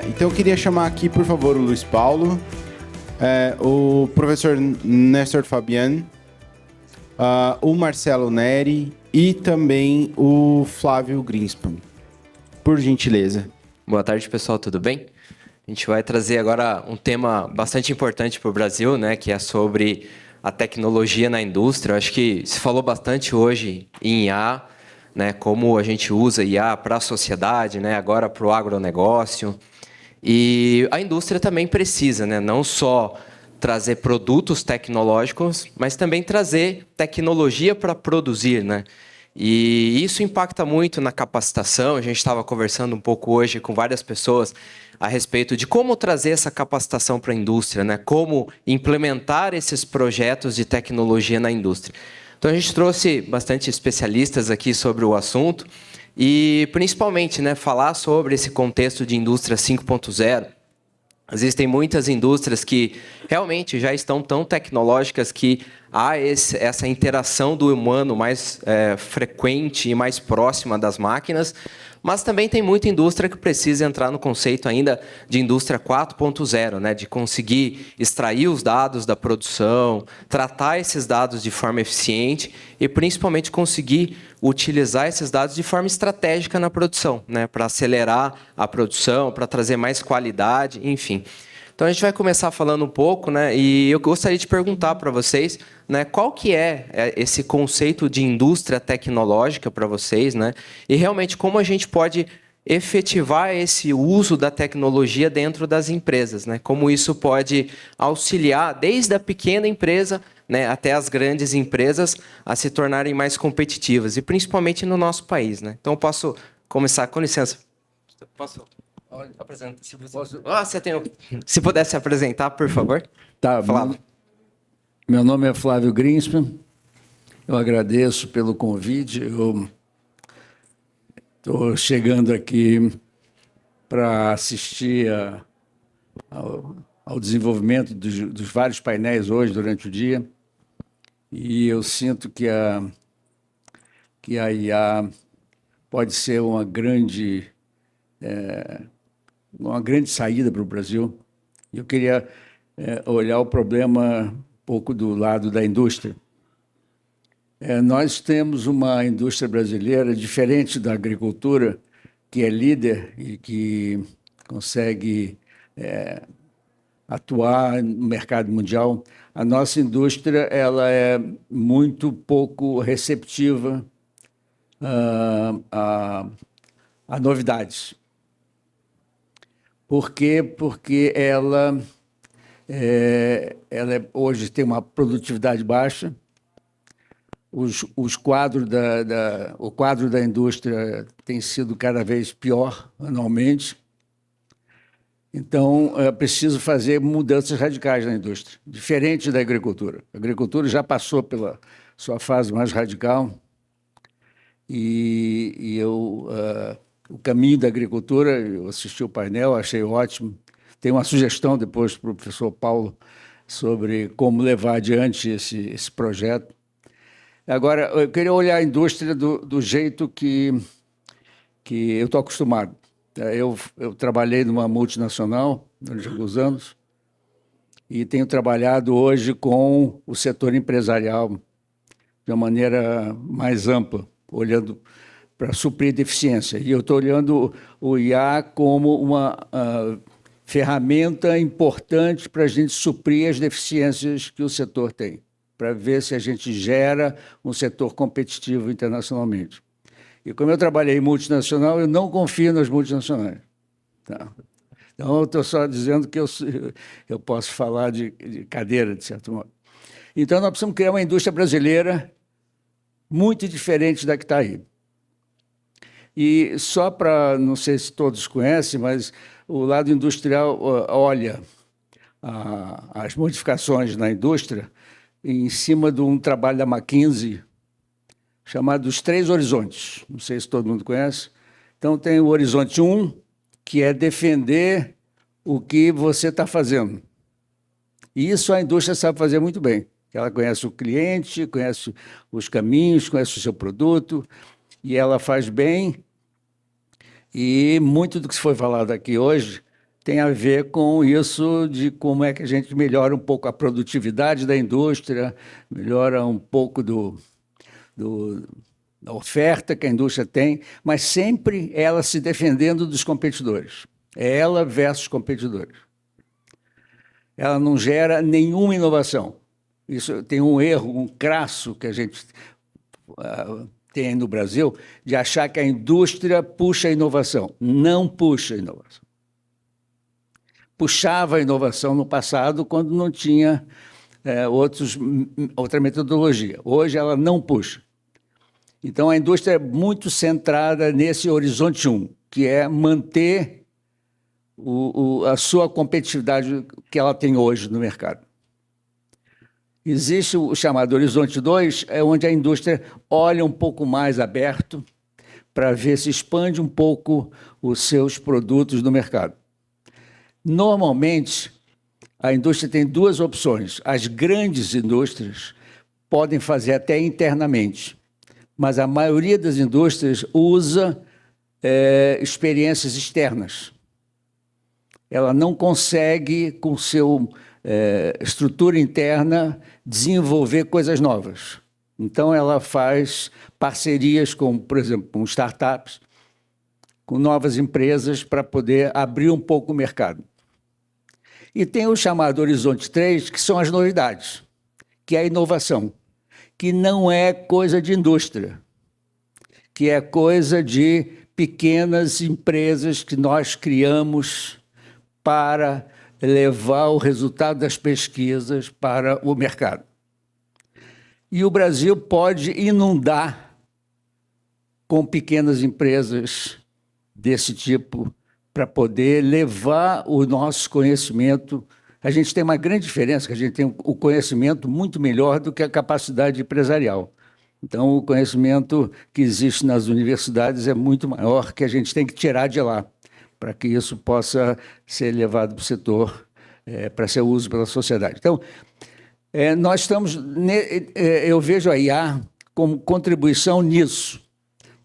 Então eu queria chamar aqui, por favor, o Luiz Paulo, o professor Néstor Fabian, o Marcelo Neri e também o Flávio Greenspan. Por gentileza. Boa tarde, pessoal, tudo bem? A gente vai trazer agora um tema bastante importante para o Brasil, né, que é sobre a tecnologia na indústria. Eu acho que se falou bastante hoje em IA, né, como a gente usa IA para a sociedade, né, agora para o agronegócio. E a indústria também precisa, né, não só trazer produtos tecnológicos, mas também trazer tecnologia para produzir, né? E isso impacta muito na capacitação. A gente estava conversando um pouco hoje com várias pessoas a respeito de como trazer essa capacitação para a indústria, né? Como implementar esses projetos de tecnologia na indústria. Então, a gente trouxe bastante especialistas aqui sobre o assunto e, principalmente, né, falar sobre esse contexto de indústria 5.0. Existem muitas indústrias que realmente já estão tão tecnológicas que há essa interação do humano mais frequente e mais próxima das máquinas, mas também tem muita indústria que precisa entrar no conceito ainda de indústria 4.0, né, de conseguir extrair os dados da produção, tratar esses dados de forma eficiente e, principalmente, conseguir utilizar esses dados de forma estratégica na produção, né, para acelerar a produção, para trazer mais qualidade, enfim. Então, a gente vai começar falando um pouco, né, e eu gostaria de perguntar para vocês, né, qual que é esse conceito de indústria tecnológica para vocês, né, e realmente como a gente pode efetivar esse uso da tecnologia dentro das empresas, né, como isso pode auxiliar desde a pequena empresa, né, até as grandes empresas a se tornarem mais competitivas, e principalmente no nosso país, né. Então, eu posso começar, com licença. Posso... Apresenta. Se pudesse apresentar, por favor. Tá, Flávio. Meu nome é Flávio Greenspan. Eu agradeço pelo convite. Eu estou chegando aqui para assistir ao desenvolvimento dos vários painéis hoje, durante o dia. E eu sinto que a IA pode ser uma grande saída para o Brasil. Eu queria olhar o problema um pouco do lado da indústria. Nós temos uma indústria brasileira diferente da agricultura, que é líder e que consegue atuar no mercado mundial. A nossa indústria ela é muito pouco receptiva a novidades. Por quê? Porque ela hoje tem uma produtividade baixa, o quadro da indústria tem sido cada vez pior anualmente. Então, é preciso fazer mudanças radicais na indústria, diferente da agricultura. A agricultura já passou pela sua fase mais radical o caminho da agricultura, eu assisti o painel, achei ótimo. Tem uma sugestão depois para o professor Paulo sobre como levar adiante esse projeto. Agora, eu queria olhar a indústria do jeito que eu estou acostumado. Eu trabalhei numa multinacional durante alguns anos e tenho trabalhado hoje com o setor empresarial de uma maneira mais ampla, olhando para suprir deficiência. E eu estou olhando o IA como uma ferramenta importante para a gente suprir as deficiências que o setor tem, para ver se a gente gera um setor competitivo internacionalmente. E como eu trabalhei em multinacional, eu não confio nas multinacionais. Tá? Então, eu estou só dizendo que eu posso falar de cadeira, de certo modo. Então, nós precisamos criar uma indústria brasileira muito diferente da que está aí. E só para, não sei se todos conhecem, mas o lado industrial olha as modificações na indústria em cima de um trabalho da McKinsey chamado Os Três Horizontes. Não sei se todo mundo conhece. Então, tem o horizonte 1, que é defender o que você está fazendo. E isso a indústria sabe fazer muito bem. Ela conhece o cliente, conhece os caminhos, conhece o seu produto, e ela faz bem. E muito do que foi falado aqui hoje tem a ver com isso de como é que a gente melhora um pouco a produtividade da indústria, melhora um pouco da oferta que a indústria tem, mas sempre ela se defendendo dos competidores. É ela versus competidores. Ela não gera nenhuma inovação. Isso tem um erro, um crasso que a gente tem no Brasil, de achar que a indústria puxa a inovação. Não puxa a inovação. Puxava a inovação no passado quando não tinha outra metodologia. Hoje ela não puxa. Então a indústria é muito centrada nesse horizonte 1, que é manter a sua competitividade que ela tem hoje no mercado. Existe o chamado horizonte 2, é onde a indústria olha um pouco mais aberto para ver se expande um pouco os seus produtos no mercado. Normalmente, a indústria tem duas opções. As grandes indústrias podem fazer até internamente, mas a maioria das indústrias usa experiências externas. Ela não consegue, com sua estrutura interna, desenvolver coisas novas. Então, ela faz parcerias com, por exemplo, com startups, com novas empresas, para poder abrir um pouco o mercado. E tem o chamado Horizonte 3, que são as novidades, que é a inovação, que não é coisa de indústria, que é coisa de pequenas empresas que nós criamos para levar o resultado das pesquisas para o mercado. E o Brasil pode inundar com pequenas empresas desse tipo para poder levar o nosso conhecimento. A gente tem uma grande diferença, que a gente tem o conhecimento muito melhor do que a capacidade empresarial. Então, o conhecimento que existe nas universidades é muito maior, que a gente tem que tirar de lá, para que isso possa ser levado para o setor, para ser uso pela sociedade. Então, nós estamos... eu vejo a IA como contribuição nisso,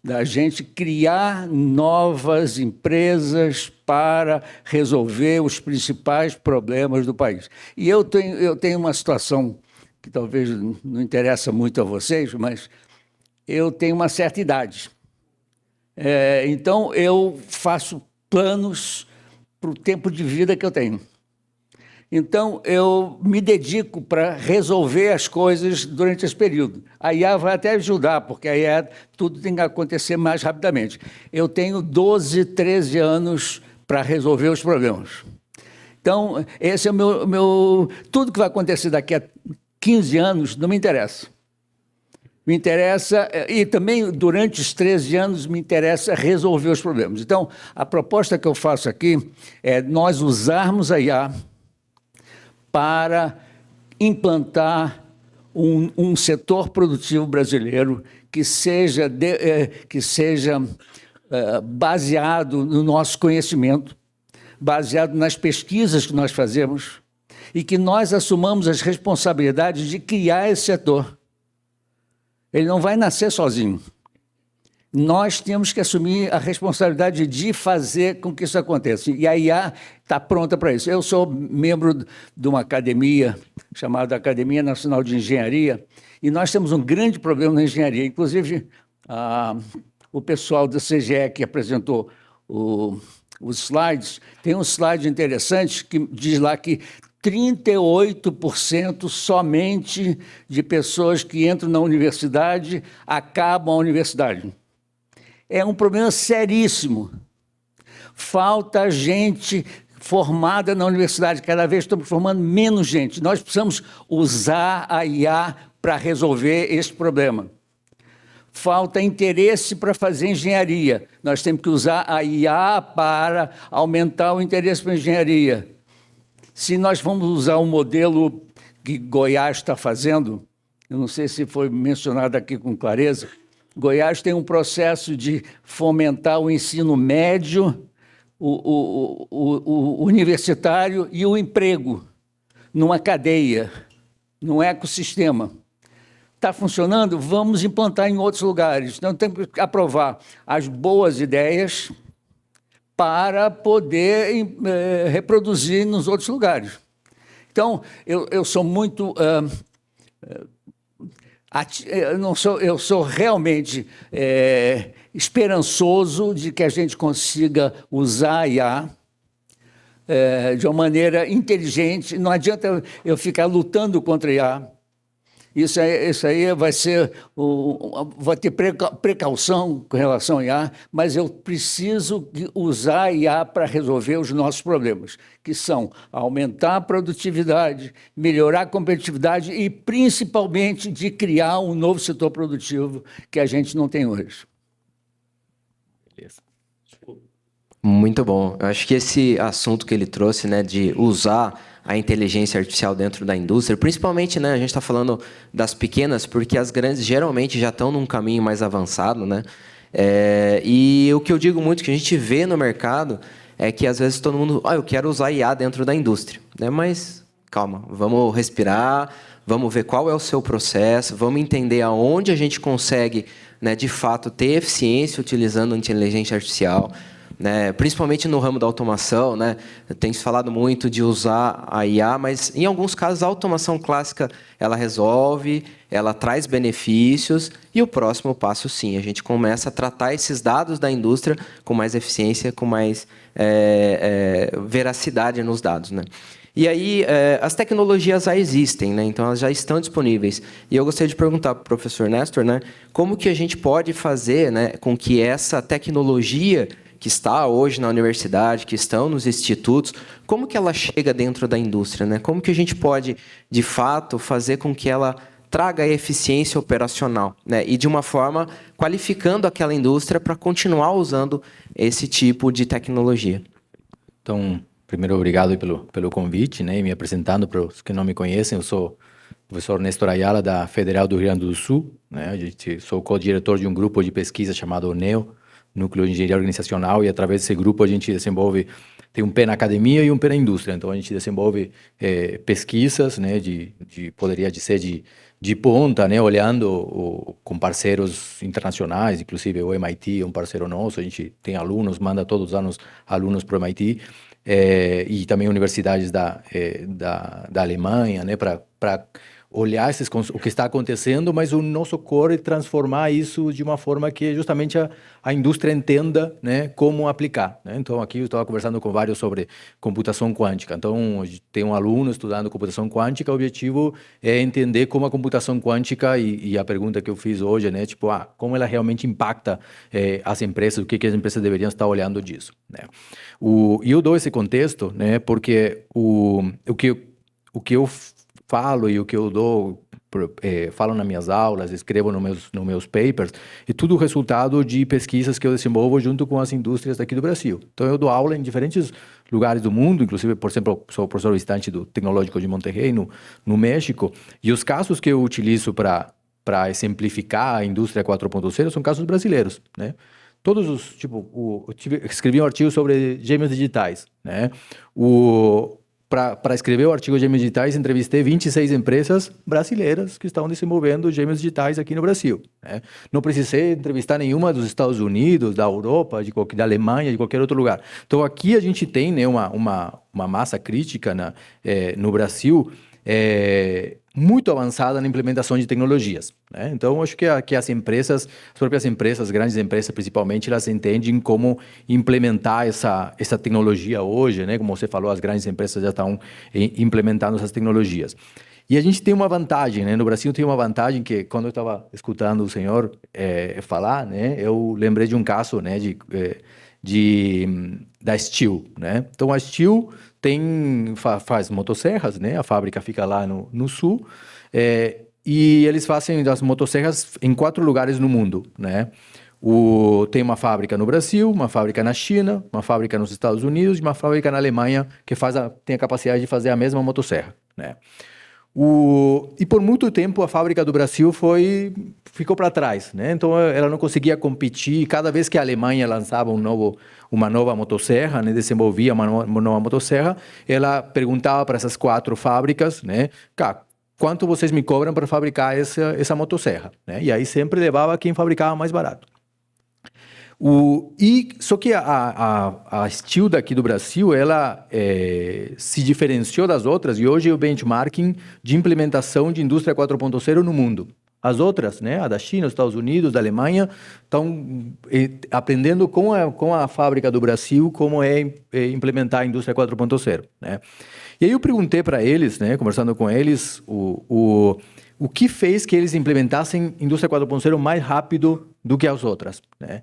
da gente criar novas empresas para resolver os principais problemas do país. E eu tenho uma situação que talvez não interessa muito a vocês, mas eu tenho uma certa idade. Então, eu faço planos para o tempo de vida que eu tenho. Então, eu me dedico para resolver as coisas durante esse período. A IA vai até ajudar, porque a IA, tudo tem que acontecer mais rapidamente. Eu tenho 12, 13 anos para resolver os problemas. Então, esse é o meu... Tudo que vai acontecer daqui a 15 anos não me interessa. Me interessa, e também durante os 13 anos me interessa resolver os problemas. Então, a proposta que eu faço aqui é nós usarmos a IA para implantar um setor produtivo brasileiro que seja baseado no nosso conhecimento, baseado nas pesquisas que nós fazemos, e que nós assumamos as responsabilidades de criar esse setor. Ele não vai nascer sozinho. Nós temos que assumir a responsabilidade de fazer com que isso aconteça. E a IA está pronta para isso. Eu sou membro de uma academia chamada Academia Nacional de Engenharia, e nós temos um grande problema na engenharia. Inclusive, o pessoal da CGE que apresentou os slides, tem um slide interessante que diz lá que 38% somente de pessoas que entram na universidade acabam a universidade. É um problema seríssimo. Falta gente formada na universidade. Cada vez estamos formando menos gente. Nós precisamos usar a IA para resolver esse problema. Falta interesse para fazer engenharia. Nós temos que usar a IA para aumentar o interesse para engenharia. Se nós vamos usar o modelo que Goiás está fazendo, eu não sei se foi mencionado aqui com clareza, Goiás tem um processo de fomentar o ensino médio, o universitário e o emprego numa cadeia, num ecossistema. Está funcionando? Vamos implantar em outros lugares. Então, temos que aprovar as boas ideias, para poder reproduzir nos outros lugares. Então, eu sou muito... eu sou realmente esperançoso de que a gente consiga usar a IA de uma maneira inteligente. Não adianta eu ficar lutando contra a IA. Isso aí vai ter precaução com relação à IA, mas eu preciso usar a IA para resolver os nossos problemas, que são aumentar a produtividade, melhorar a competitividade e, principalmente, de criar um novo setor produtivo que a gente não tem hoje. Beleza. Muito bom. Eu acho que esse assunto que ele trouxe, né, de usar a inteligência artificial dentro da indústria, principalmente, né, a gente está falando das pequenas, porque as grandes geralmente já estão num caminho mais avançado, né? E o que eu digo muito, que a gente vê no mercado, é que às vezes todo mundo, eu quero usar IA dentro da indústria, né? Mas calma, vamos respirar, vamos ver qual é o seu processo, vamos entender aonde a gente consegue, né, de fato, ter eficiência utilizando a inteligência artificial. Né, principalmente no ramo da automação, né, tem se falado muito de usar a IA, mas em alguns casos a automação clássica ela resolve, ela traz benefícios e o próximo passo sim, a gente começa a tratar esses dados da indústria com mais eficiência, com mais veracidade nos dados, né. E aí, as tecnologias já existem, né? Então elas já estão disponíveis. E eu gostaria de perguntar para o professor Néstor, né, como que a gente pode fazer, né, com que essa tecnologia que está hoje na universidade, que estão nos institutos, como que ela chega dentro da indústria, né? Como que a gente pode, de fato, fazer com que ela traga a eficiência operacional, né? E de uma forma qualificando aquela indústria para continuar usando esse tipo de tecnologia. Então, primeiro, obrigado pelo convite, né? E me apresentando para os que não me conhecem, eu sou o professor Néstor Ayala, da Federal do Rio Grande do Sul, né? Sou co-diretor de um grupo de pesquisa chamado NEO, Núcleo de Engenharia Organizacional, e através desse grupo a gente desenvolve, tem um pé na academia e um pé na indústria, então a gente desenvolve pesquisas, né, poderia ser de ponta, né, olhando com parceiros internacionais, inclusive o MIT é um parceiro nosso, a gente tem alunos, manda todos os anos alunos para o MIT, e também universidades da Alemanha, né, para olhar o que está acontecendo, mas o nosso core transformar isso de uma forma que justamente a indústria entenda, né, como aplicar, né? Então, aqui eu estava conversando com vários sobre computação quântica. Então, tem um aluno estudando computação quântica, o objetivo é entender como a computação quântica, e a pergunta que eu fiz hoje, né, tipo, como ela realmente impacta as empresas, o que as empresas deveriam estar olhando disso, né? E eu dou esse contexto, né, porque o que eu falo e o que eu falo nas minhas aulas, escrevo nos meus papers, é tudo resultado de pesquisas que eu desenvolvo junto com as indústrias daqui do Brasil. Então, eu dou aula em diferentes lugares do mundo, inclusive, por exemplo, sou professor visitante do Tecnológico de Monterrey, no México, e os casos que eu utilizo para exemplificar a indústria 4.0 são casos brasileiros, né? Todos os, escrevi um artigo sobre gêmeos digitais, né? Para escrever o artigo Gêmeos Digitais, entrevistei 26 empresas brasileiras que estão desenvolvendo gêmeos digitais aqui no Brasil, né? Não precisei entrevistar nenhuma dos Estados Unidos, da Europa, da Alemanha, de qualquer outro lugar. Então, aqui a gente tem, né, uma massa crítica no Brasil muito avançada na implementação de tecnologias, né? Então, acho que as próprias empresas, grandes empresas principalmente, elas entendem como implementar essa tecnologia hoje, né? Como você falou, as grandes empresas já estão implementando essas tecnologias. E a gente tem uma vantagem, né? No Brasil tem uma vantagem que, quando eu estava escutando o senhor falar, né, eu lembrei de um caso, né, da Steel, né? Então, a Steel faz motosserras, né? A fábrica fica lá no sul, e eles fazem as motosserras em 4 lugares no mundo, né? Tem uma fábrica no Brasil, uma fábrica na China, uma fábrica nos Estados Unidos e uma fábrica na Alemanha que tem a capacidade de fazer a mesma motosserra, né? E por muito tempo a fábrica do Brasil ficou para trás, né? Então ela não conseguia competir. Cada vez que a Alemanha lançava uma nova motosserra, né, desenvolvia uma nova motosserra, ela perguntava para essas 4 fábricas, né, quanto vocês me cobram para fabricar essa motosserra, né? E aí sempre levava quem fabricava mais barato. Só que a Steel daqui do Brasil, ela se diferenciou das outras e hoje é o benchmarking de implementação de indústria 4.0 no mundo. As outras, né, a da China, os Estados Unidos, da Alemanha, estão aprendendo com a fábrica do Brasil como implementar a indústria 4.0, né? E aí eu perguntei para eles, né, conversando com eles, o que fez que eles implementassem indústria 4.0 mais rápido do que as outras, né?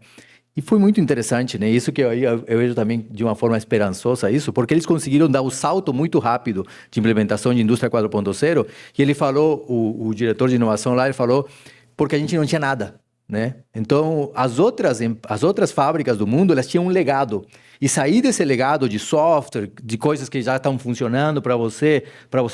E foi muito interessante, né? Isso que eu vejo também de uma forma esperançosa, isso, porque eles conseguiram dar o salto muito rápido de implementação de indústria 4.0, e ele falou, o diretor de inovação lá, ele falou, porque a gente não tinha nada, né? Então, as outras fábricas do mundo, elas tinham um legado. E sair desse legado de software, de coisas que já estão funcionando para você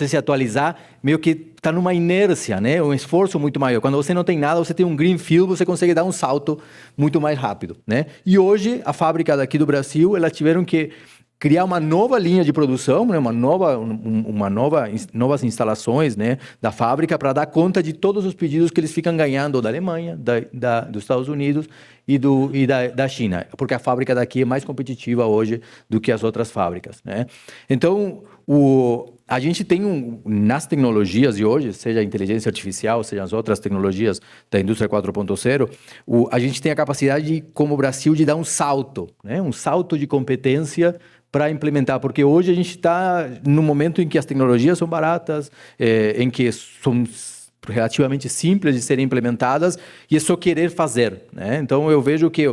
se atualizar, meio que está numa inércia, né? Um esforço muito maior. Quando você não tem nada, você tem um greenfield, você consegue dar um salto muito mais rápido, né? E hoje, a fábrica daqui do Brasil, elas tiveram que criar uma nova linha de produção, né? Novas instalações, né, da fábrica para dar conta de todos os pedidos que eles ficam ganhando da Alemanha, dos Estados Unidos e da China, porque a fábrica daqui é mais competitiva hoje do que as outras fábricas, né? Então, a gente tem nas tecnologias de hoje, seja a inteligência artificial, seja as outras tecnologias da indústria 4.0, a gente tem a capacidade, como o Brasil, de dar um salto, né? Um salto de competência para implementar, porque hoje a gente está no momento em que as tecnologias são baratas, em que são relativamente simples de serem implementadas, e é só querer fazer, né? Então, eu vejo que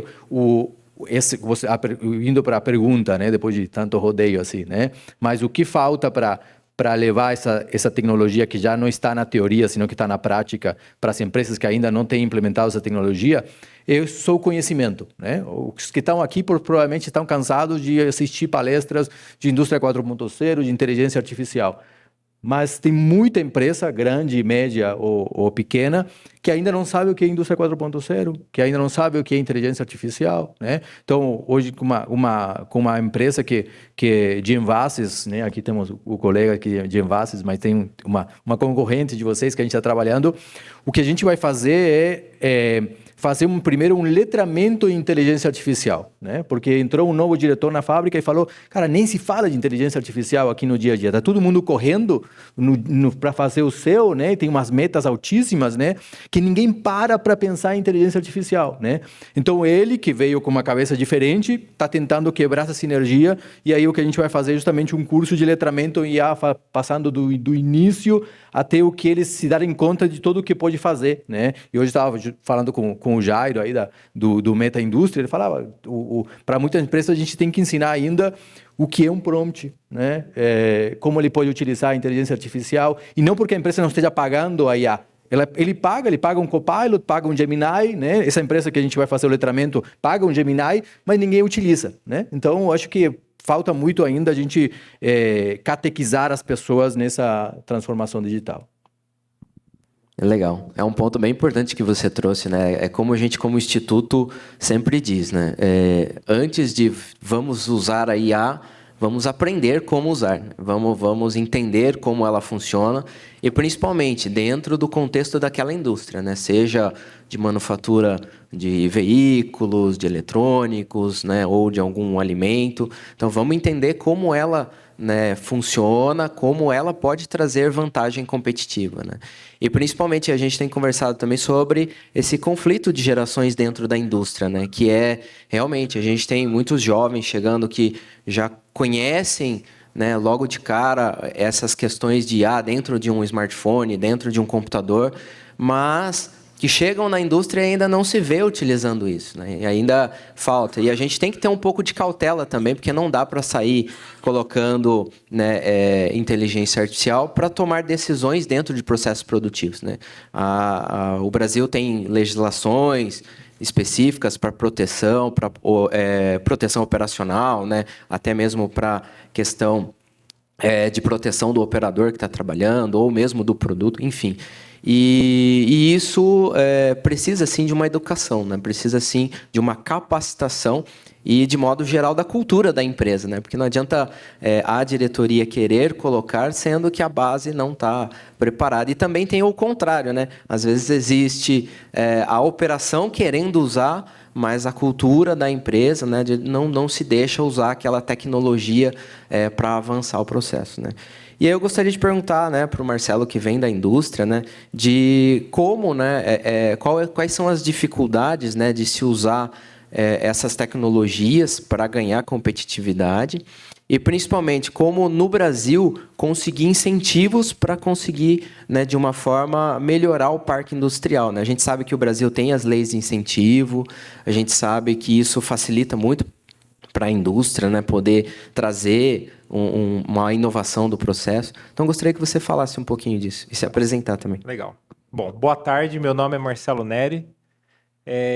indo para a pergunta, né, depois de tanto rodeio assim, né? Mas o que falta para levar essa tecnologia que já não está na teoria, sino que está na prática, para as empresas que ainda não têm implementado essa tecnologia, é só o conhecimento, né? Os que estão aqui provavelmente estão cansados de assistir palestras de indústria 4.0, de inteligência artificial. Mas tem muita empresa, grande, média ou pequena, que ainda não sabe o que é indústria 4.0, que ainda não sabe o que é inteligência artificial, né? Então, hoje, com uma empresa que de Envases, né? Aqui temos o colega aqui de Envases, mas tem uma concorrente de vocês que a gente está trabalhando. O que a gente vai fazer é fazer primeiro um letramento em inteligência artificial, né? Porque entrou um novo diretor na fábrica e falou, cara, nem se fala de inteligência artificial aqui no dia a dia, tá todo mundo correndo para fazer o seu, né? Tem umas metas altíssimas, né? Que ninguém para pensar em inteligência artificial, né? Então ele, que veio com uma cabeça diferente, está tentando quebrar essa sinergia, e aí o que a gente vai fazer é justamente um curso de letramento em IA, passando do início até o que eles se darem conta de tudo o que pode fazer, né? E hoje estava falando com o Jairo aí do Meta Indústria, ele falava, para muitas empresas a gente tem que ensinar ainda o que é um prompt, né? Como ele pode utilizar a inteligência artificial, e não porque a empresa não esteja pagando a IA. Ele paga um Copilot, paga um Gemini, né? Essa empresa que a gente vai fazer o letramento paga um Gemini, mas ninguém utiliza, né? Então, eu acho que falta muito ainda a gente catequizar as pessoas nessa transformação digital. É legal. É um ponto bem importante que você trouxe, né? É como a gente, como instituto, sempre diz, né? Antes de vamos usar a IA, vamos aprender como usar, né? Vamos entender como ela funciona e, principalmente, dentro do contexto daquela indústria, né? Seja de manufatura de veículos, de eletrônicos, né? Ou de algum alimento. Então, vamos entender como ela, né, funciona, como ela pode trazer vantagem competitiva, né? E principalmente a gente tem conversado também sobre esse conflito de gerações dentro da indústria, né? Que realmente a gente tem muitos jovens chegando que já conhecem, né, logo de cara essas questões de IA dentro de um smartphone, dentro de um computador, mas que chegam na indústria e ainda não se vê utilizando isso, né? E ainda falta. E a gente tem que ter um pouco de cautela também, porque não dá para sair colocando, né, inteligência artificial para tomar decisões dentro de processos produtivos, né? O Brasil tem legislações específicas para proteção, proteção operacional, né? Até mesmo para questão de proteção do operador que está trabalhando, ou mesmo do produto, enfim. E isso precisa, sim, de uma educação, né? Precisa, sim, de uma capacitação e, de modo geral, da cultura da empresa, né? Porque não adianta a diretoria querer colocar, sendo que a base não está preparada. E também tem o contrário, né? Às vezes existe a operação querendo usar, mas a cultura da empresa, né, de não se deixa usar aquela tecnologia para avançar o processo, né? E aí eu gostaria de perguntar, né, para o Marcelo, que vem da indústria, né, de como, né, quais são as dificuldades, né, de se usar essas tecnologias para ganhar competitividade e, principalmente, como no Brasil conseguir incentivos para conseguir, né, de uma forma, melhorar o parque industrial, né? A gente sabe que o Brasil tem as leis de incentivo, a gente sabe que isso facilita muito para a indústria, né, poder trazer uma inovação do processo. Então, gostaria que você falasse um pouquinho disso e se apresentar também. Legal. Bom, boa tarde, meu nome é Marcelo Neri.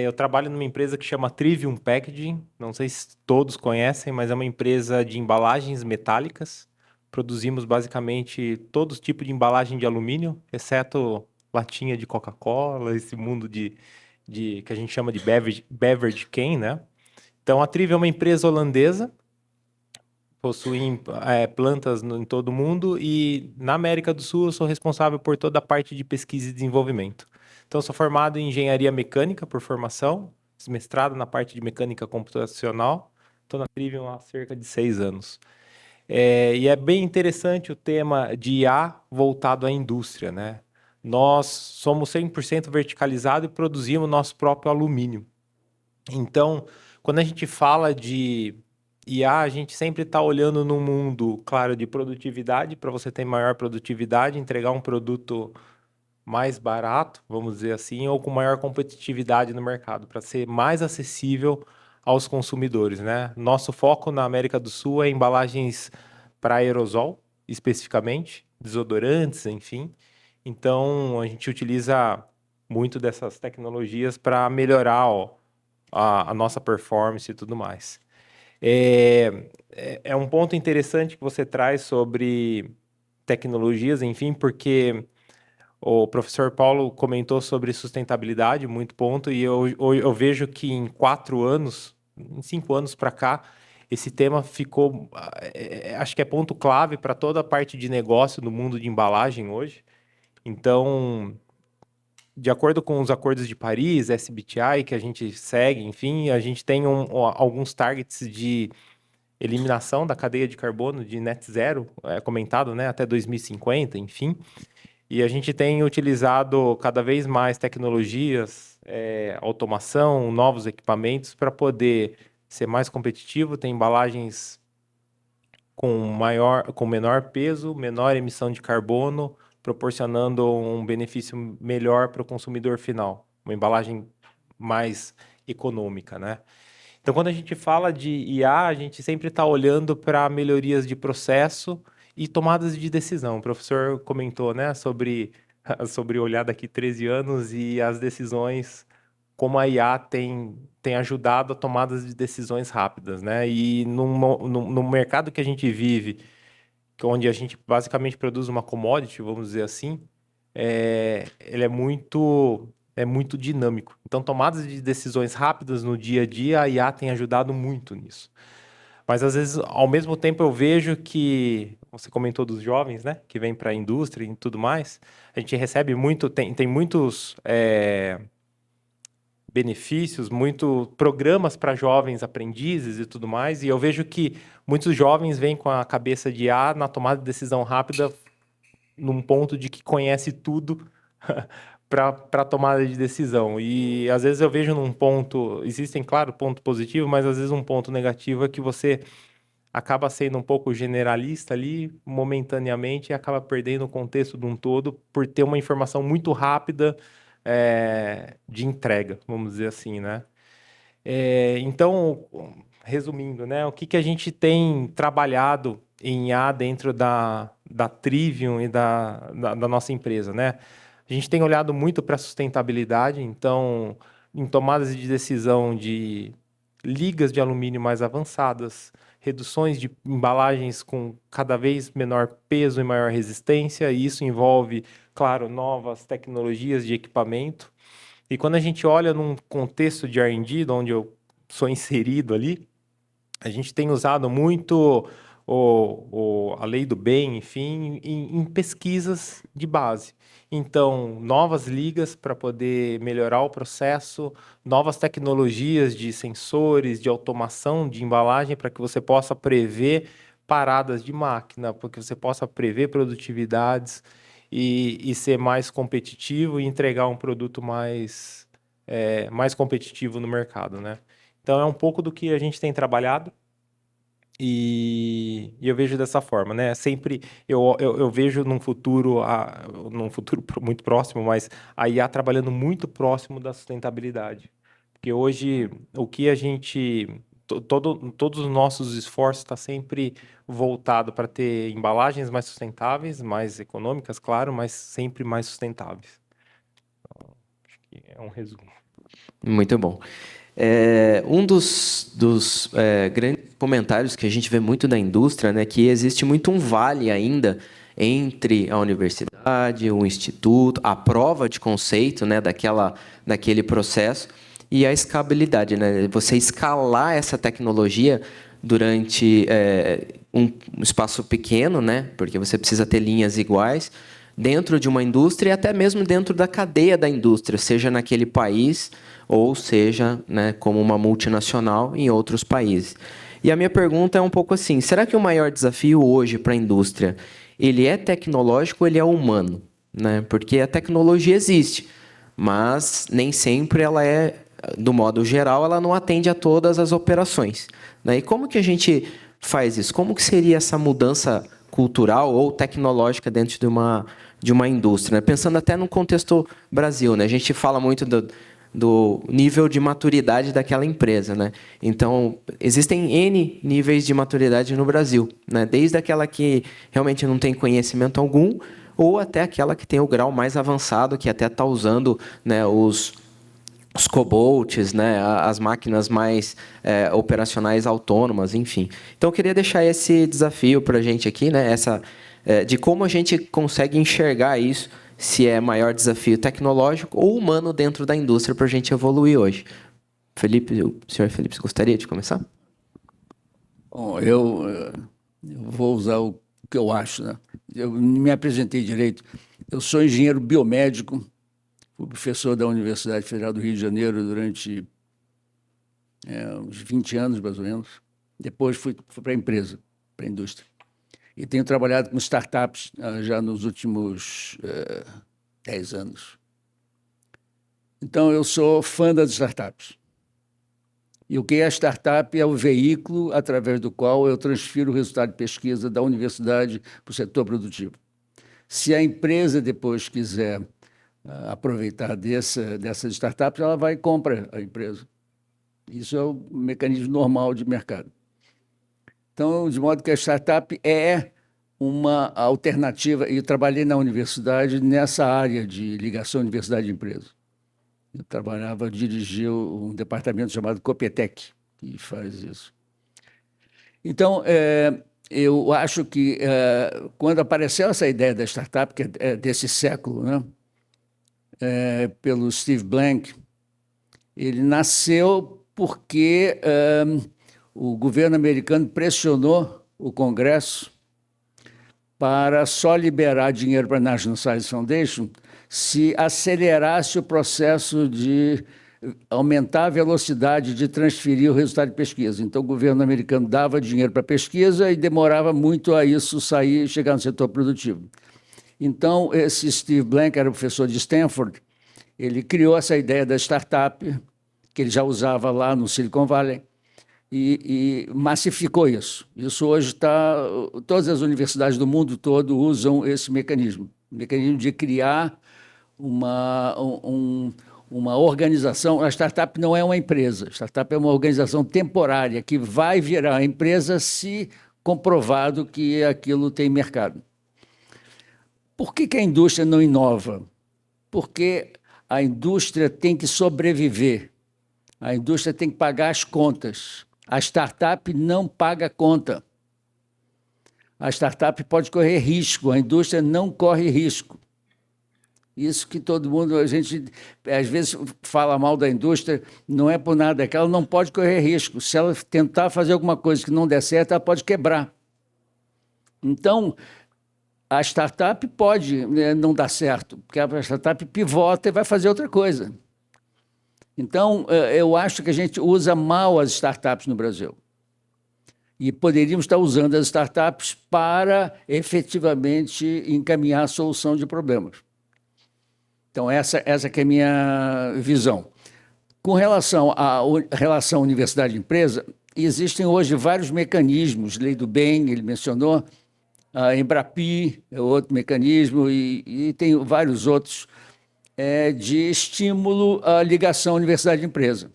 Eu trabalho numa empresa que chama Trivium Packaging. Não sei se todos conhecem, mas é uma empresa de embalagens metálicas. Produzimos basicamente todo tipo de embalagem de alumínio, exceto latinha de Coca-Cola, esse mundo que a gente chama de beverage can, né? Então, a Trivium é uma empresa holandesa, possui plantas em todo o mundo e na América do Sul eu sou responsável por toda a parte de pesquisa e desenvolvimento. Então, sou formado em engenharia mecânica por formação, mestrado na parte de mecânica computacional. Estou na Trivium há cerca de 6 anos. E é bem interessante o tema de IA voltado à indústria, né? Nós somos 100% verticalizado e produzimos nosso próprio alumínio. Então, quando a gente fala de IA, a gente sempre está olhando no mundo, claro, de produtividade, para você ter maior produtividade, entregar um produto mais barato, vamos dizer assim, ou com maior competitividade no mercado, para ser mais acessível aos consumidores, né? Nosso foco na América do Sul é embalagens para aerosol, especificamente, desodorantes, enfim. Então, a gente utiliza muito dessas tecnologias para melhorar a nossa performance e tudo mais. É um ponto interessante que você traz sobre tecnologias, enfim, porque o professor Paulo comentou sobre sustentabilidade, muito ponto, e eu vejo que em 4 anos, em 5 anos para cá, esse tema ficou, acho que é ponto clave para toda a parte de negócio do mundo de embalagem hoje. Então, de acordo com os acordos de Paris, SBTi, que a gente segue, enfim, a gente tem alguns targets de eliminação da cadeia de carbono de net zero, comentado, né, até 2050, enfim. E a gente tem utilizado cada vez mais tecnologias, automação, novos equipamentos para poder ser mais competitivo, ter embalagens com menor peso, menor emissão de carbono, proporcionando um benefício melhor para o consumidor final, uma embalagem mais econômica, né? Então, quando a gente fala de IA, a gente sempre está olhando para melhorias de processo e tomadas de decisão. O professor comentou, né, sobre olhar daqui 13 anos e as decisões, como a IA tem ajudado a tomadas de decisões rápidas, né? E no mercado que a gente vive, onde a gente basicamente produz uma commodity, vamos dizer assim, ele é muito dinâmico. Então, tomadas de decisões rápidas no dia a dia, a IA tem ajudado muito nisso. Mas, às vezes, ao mesmo tempo, eu vejo que, você comentou dos jovens, né, que vêm para a indústria e tudo mais, a gente recebe muito, tem muitos benefícios, muitos programas para jovens aprendizes e tudo mais, e eu vejo que muitos jovens vêm com a cabeça de IA na tomada de decisão rápida, num ponto de que conhece tudo para tomada de decisão. E às vezes eu vejo num ponto, existem, claro, ponto positivo, mas às vezes um ponto negativo é que você acaba sendo um pouco generalista ali, momentaneamente, e acaba perdendo o contexto de um todo por ter uma informação muito rápida de entrega, vamos dizer assim, né? Então, resumindo, né, o que a gente tem trabalhado em IA dentro da Trivium e da nossa empresa, né? A gente tem olhado muito para a sustentabilidade, então, em tomadas de decisão de ligas de alumínio mais avançadas, reduções de embalagens com cada vez menor peso e maior resistência, e isso envolve, claro, novas tecnologias de equipamento. E quando a gente olha num contexto de R&D, onde eu sou inserido ali, a gente tem usado muito a lei do bem, enfim, em pesquisas de base. Então, novas ligas para poder melhorar o processo, novas tecnologias de sensores, de automação de embalagem para que você possa prever paradas de máquina, para que você possa prever produtividades e ser mais competitivo e entregar um produto mais competitivo no mercado, né? Então, é um pouco do que a gente tem trabalhado. E eu vejo dessa forma, né? Sempre eu vejo num futuro muito próximo, mas a IA trabalhando muito próximo da sustentabilidade. Porque hoje o que a gente. Todos os nossos esforços estão sempre voltado para ter embalagens mais sustentáveis, mais econômicas, claro, mas sempre mais sustentáveis. Então, acho que é um resumo. Muito bom. Um dos grandes comentários que a gente vê muito da indústria, né, que existe muito um vale ainda entre a universidade, o instituto, a prova de conceito, né, daquele processo e a escalabilidade, né, você escalar essa tecnologia durante um espaço pequeno, né, porque você precisa ter linhas iguais dentro de uma indústria e até mesmo dentro da cadeia da indústria, seja naquele país ou seja, né, como uma multinacional em outros países. E a minha pergunta é um pouco assim, será que o maior desafio hoje para a indústria, ele é tecnológico ou ele é humano? Né? Porque a tecnologia existe, mas nem sempre ela do modo geral, ela não atende a todas as operações. Né? E como que a gente faz isso? Como que seria essa mudança cultural ou tecnológica dentro de uma indústria? Né? Pensando até no contexto Brasil, né? A gente fala muito do nível de maturidade daquela empresa, né? Então, existem N níveis de maturidade no Brasil, né? Desde aquela que realmente não tem conhecimento algum, ou até aquela que tem o grau mais avançado, que até está usando, né, os cobolts, né, as máquinas mais operacionais autônomas, enfim. Então, eu queria deixar esse desafio para a gente aqui, né, de como a gente consegue enxergar isso, se é maior desafio tecnológico ou humano dentro da indústria para a gente evoluir hoje. Felipe, o senhor Felipe, você gostaria de começar? Bom, eu vou usar o que eu acho, né? Eu me apresentei direito. Eu sou engenheiro biomédico, fui professor da Universidade Federal do Rio de Janeiro durante uns 20 anos, mais ou menos. Depois fui para a empresa, para a indústria. E tenho trabalhado com startups já nos últimos 10 anos. Então, eu sou fã das startups. E o que é a startup é o veículo através do qual eu transfiro o resultado de pesquisa da universidade para o setor produtivo. Se a empresa depois quiser aproveitar dessas startups, ela vai e compra a empresa. Isso é o mecanismo normal de mercado. Então, de modo que a startup é uma alternativa, e eu trabalhei na universidade nessa área de ligação universidade e empresa. Eu dirigia um departamento chamado Copetec, que faz isso. Então, eu acho que quando apareceu essa ideia da startup, que é desse século, né, pelo Steve Blank, ele nasceu porque o governo americano pressionou o Congresso para só liberar dinheiro para a National Science Foundation se acelerasse o processo de aumentar a velocidade de transferir o resultado de pesquisa. Então, o governo americano dava dinheiro para a pesquisa e demorava muito a isso sair e chegar no setor produtivo. Então, esse Steve Blank era professor de Stanford, ele criou essa ideia da startup, que ele já usava lá no Silicon Valley, e massificou isso. Isso hoje todas as universidades do mundo todo usam esse mecanismo, o mecanismo de criar uma organização. A startup não é uma empresa, a startup é uma organização temporária que vai virar empresa se comprovado que aquilo tem mercado. Por que a indústria não inova? Porque a indústria tem que sobreviver, a indústria tem que pagar as contas. A startup não paga conta. A startup pode correr risco, a indústria não corre risco. Isso que todo mundo, a gente às vezes fala mal da indústria, não é por nada, é que ela não pode correr risco. Se ela tentar fazer alguma coisa que não der certo, ela pode quebrar. Então, a startup pode, né, não dar certo, porque a startup pivota e vai fazer outra coisa. Então, eu acho que a gente usa mal as startups no Brasil. E poderíamos estar usando as startups para efetivamente encaminhar a solução de problemas. Então, essa que é a minha visão. Com relação à relação universidade-empresa, existem hoje vários mecanismos, Lei do Bem, ele mencionou, a Embrapi é outro mecanismo, e tem vários outros, de estímulo à ligação universidade-empresa.